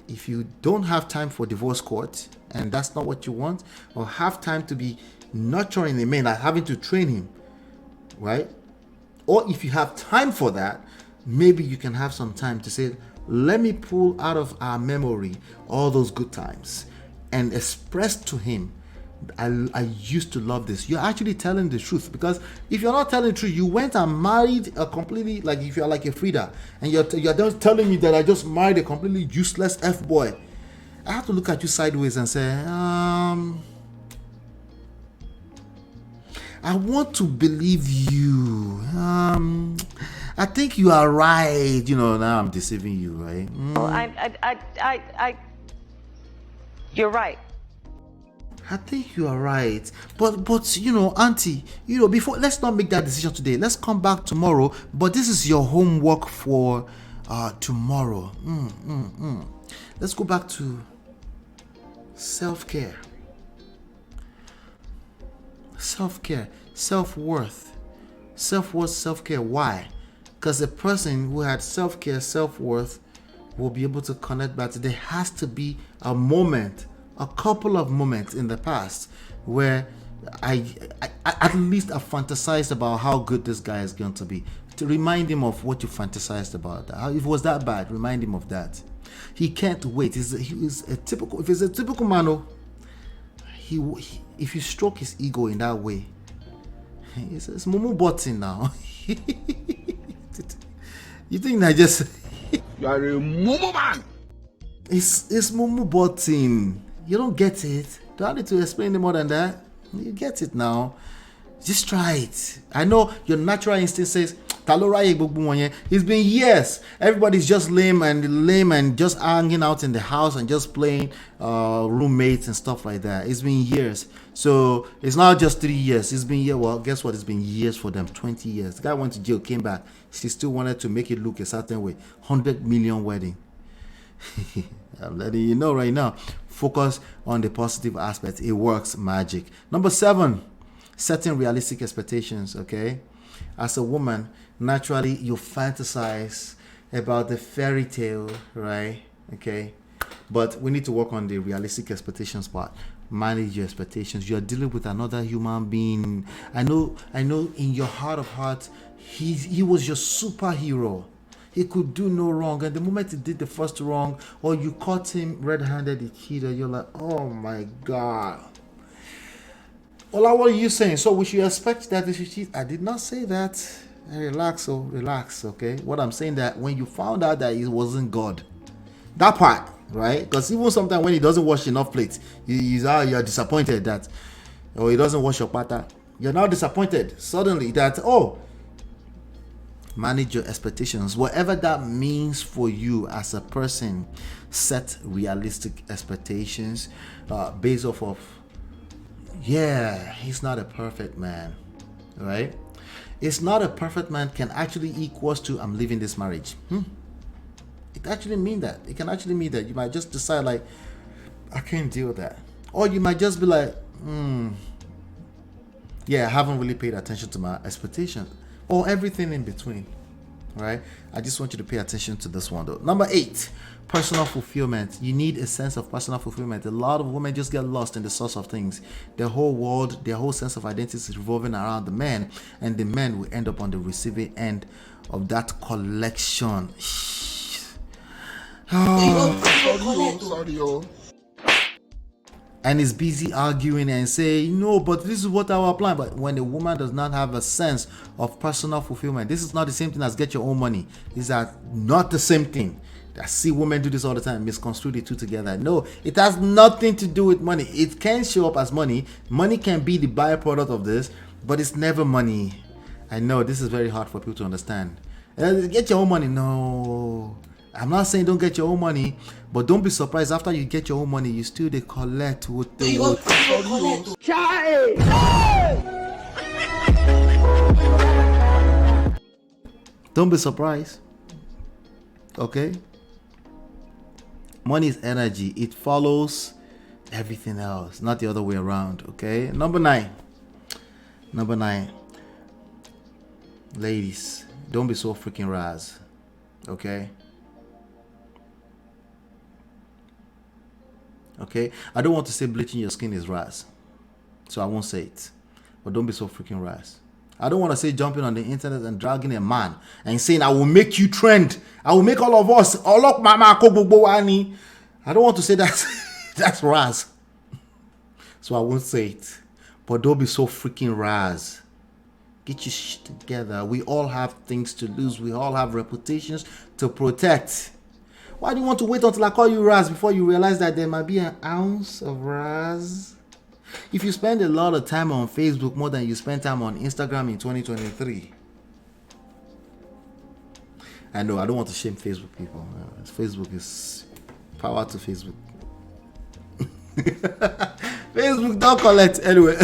If you don't have time for divorce court and that's not what you want, or have time to be nurturing a man, like having to train him, right? Or if you have time for that, maybe you can have some time to say, let me pull out of our memory all those good times and express to him, I used to love this. You're actually telling the truth, because if you're not telling the truth, you went and married a completely, like if you're like a Phreeda and you're just telling me that I just married a completely useless F-boy, I have to look at you sideways and say, I want to believe you. I think you are right. You know, now I'm deceiving you, right? You're right. I think you are right. But you know, auntie, you know, before, let's not make that decision today. Let's come back tomorrow. But this is your homework for tomorrow. Let's go back to self-care. Self-care, self-worth. Self-worth, self-care. Why? Because a person who had self-care, self-worth will be able to connect back to. There has to be a moment, a couple of moments in the past where I at least I fantasized about how good this guy is going to be. To remind him of what you fantasized about. If it was that bad, remind him of that. He can't wait. He is a typical. If he's a typical man, if you stroke his ego in that way, it's Mumu button now. You think I just? You are a Mumu man. It's Mumu button. You don't get it. Do I need to explain it more than that? You get it now. Just try it. I know your natural instinct says, it's been years. Everybody's just lame and just hanging out in the house and just playing roommates and stuff like that. It's been years. So it's not just 3 years. It's been years. Well, guess what? It's been years for them. 20 years. The guy went to jail, came back. She still wanted to make it look a certain way. 100 million wedding. I'm letting you know right now. Focus on the positive aspects. It works magic. Number 7, setting realistic expectations. Okay, as a woman, naturally you fantasize about the fairy tale, right? Okay, but we need to work on the realistic expectations part. Manage your expectations. You're dealing with another human being. I know in your heart of hearts, he was your superhero. He could do no wrong, and the moment he did the first wrong, or you caught him red-handed, he cheated, you're like, oh my God. Ola, what are you saying? So we should expect that he should cheat? I did not say that. Relax, oh, relax, okay? What I'm saying that when you found out that it wasn't God, that part, right? Because even sometimes when he doesn't wash enough plates, you're disappointed that, or he doesn't wash your pata. You're now disappointed suddenly that, oh, manage your expectations. Whatever that means for you as a person, set realistic expectations based off of, yeah, he's not a perfect man, right? It's not a perfect man can actually equals to I'm leaving this marriage. It actually mean that. It can actually mean that you might just decide like, I can't deal with that. Or you might just be like, yeah, I haven't really paid attention to my expectations. Or everything in between, right? I just want you to pay attention to this one though. Number 8, personal fulfillment. You need a sense of personal fulfillment. A lot of women just get lost in the source of things. Their whole world, their whole sense of identity is revolving around the man, and the men will end up on the receiving end of that collection. And is busy arguing and say, no, but this is what I will apply. But when a woman does not have a sense of personal fulfillment, this is not the same thing as get your own money. These are not the same thing. I see women do this all the time, misconstrue the two together. No, it has nothing to do with money. It can show up as money. Money can be the byproduct of this, but it's never money. I know this is very hard for people to understand. Get your own money. No, I'm not saying don't get your own money, but don't be surprised after you get your own money, you still they collect with the Don't be surprised. Okay? Money is energy. It follows everything else, not the other way around. Okay? Number 9. Ladies, don't be so freaking raz. Okay? Okay? I don't want to say bleaching your skin is raz, so I won't say it. But don't be so freaking raz. I don't want to say jumping on the internet and dragging a man and saying, I will make you trend. I will make all of us. I don't want to say that. That's raz. So I won't say it. But don't be so freaking raz. Get your shit together. We all have things to lose. We all have reputations to protect. Why do you want to wait until I call you raz before you realize that there might be an ounce of raz? If you spend a lot of time on Facebook more than you spend time on Instagram in 2023. I know, I don't want to shame Facebook people. Facebook is power to Facebook. Facebook don't collect anyway.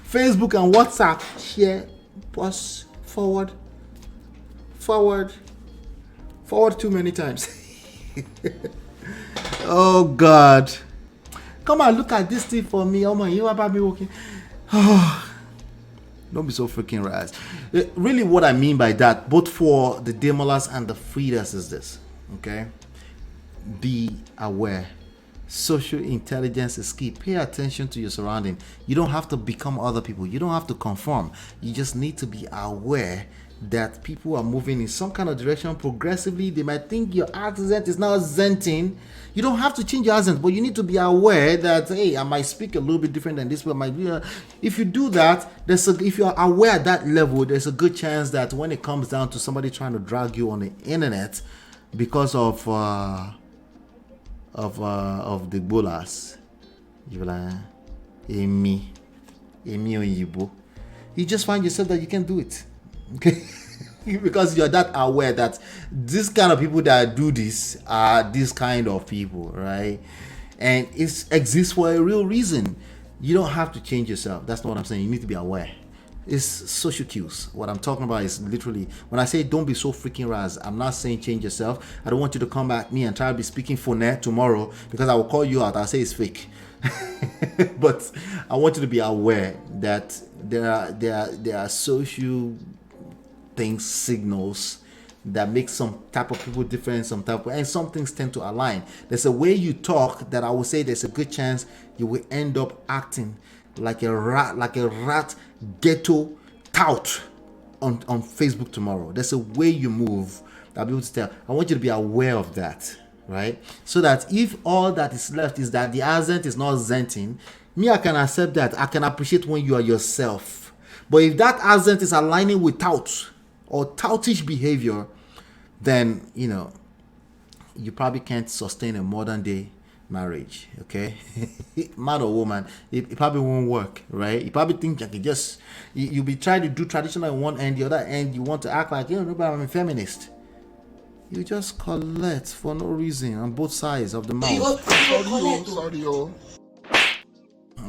Facebook and WhatsApp share, pause, forward too many times. Oh God. Come and look at this thing for me. Oh my, you about me walking. Don't be so freaking raz. Really, what I mean by that, both for the Demolas and the Phreedas, is this. Okay? Be aware. Social intelligence is key. Pay attention to your surrounding. You don't have to become other people. You don't have to conform. You just need to be aware that people are moving in some kind of direction progressively. They might think your accent is now zenting. You don't have to change your accent, but you need to be aware that, hey, I might speak a little bit different than this, but might be. If you do that, if you are aware at that level, there's a good chance that when it comes down to somebody trying to drag you on the internet because of the bolas, you're like, Emi Oyibo. You just find yourself that you can do it. Okay, because you're that aware that this kind of people that do this are this kind of people, right? And it exists for a real reason. You don't have to change yourself. That's not what I'm saying. You need to be aware. It's social cues. What I'm talking about is literally, when I say don't be so freaking raz, I'm not saying change yourself. I don't want you to come at me and try to be speaking phone tomorrow, because I will call you out. I'll say it's fake. But I want you to be aware that there are social things, signals that make some type of people different, and some things tend to align. There's a way you talk that I would say there's a good chance you will end up acting like a rat ghetto tout on Facebook tomorrow. There's a way you move that I'll be able to tell. I want you to be aware of that, right? So that if all that is left is that the accent is not zenting, me, I can accept that. I can appreciate when you are yourself. But if that accent is aligning with tout or toutish behavior, then you probably can't sustain a modern day marriage. Okay, man or woman, it probably won't work, right? You probably think you can just you'll be trying to do traditional in one end, the other end you want to act like but I'm a feminist. You just collect for no reason on both sides of the mouth. Sorry.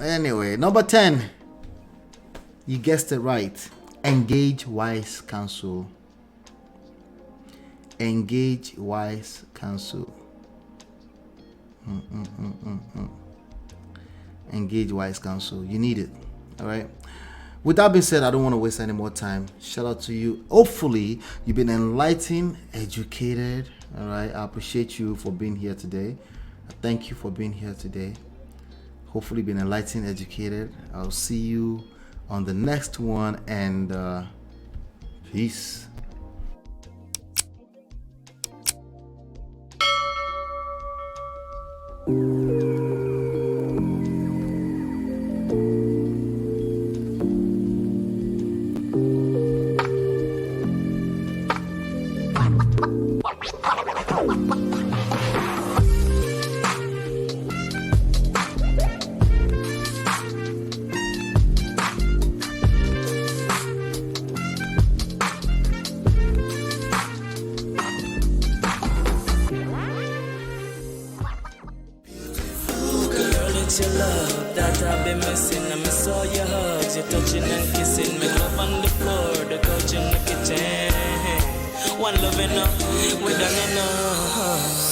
Anyway, number 10. You guessed it right. Engage wise counsel. Engage wise counsel. Engage wise counsel. You need it. All right. With that being said, I don't want to waste any more time. Shout out to you. Hopefully, you've been enlightened, educated. All right. I appreciate you for being here today. Thank you for being here today. Hopefully, been enlightened, educated. I'll see you on the next one, and peace. Your love that I've been missing. I miss all your hugs, your touching and kissing. Make love on the floor, the couch in the kitchen. One love enough, we done enough.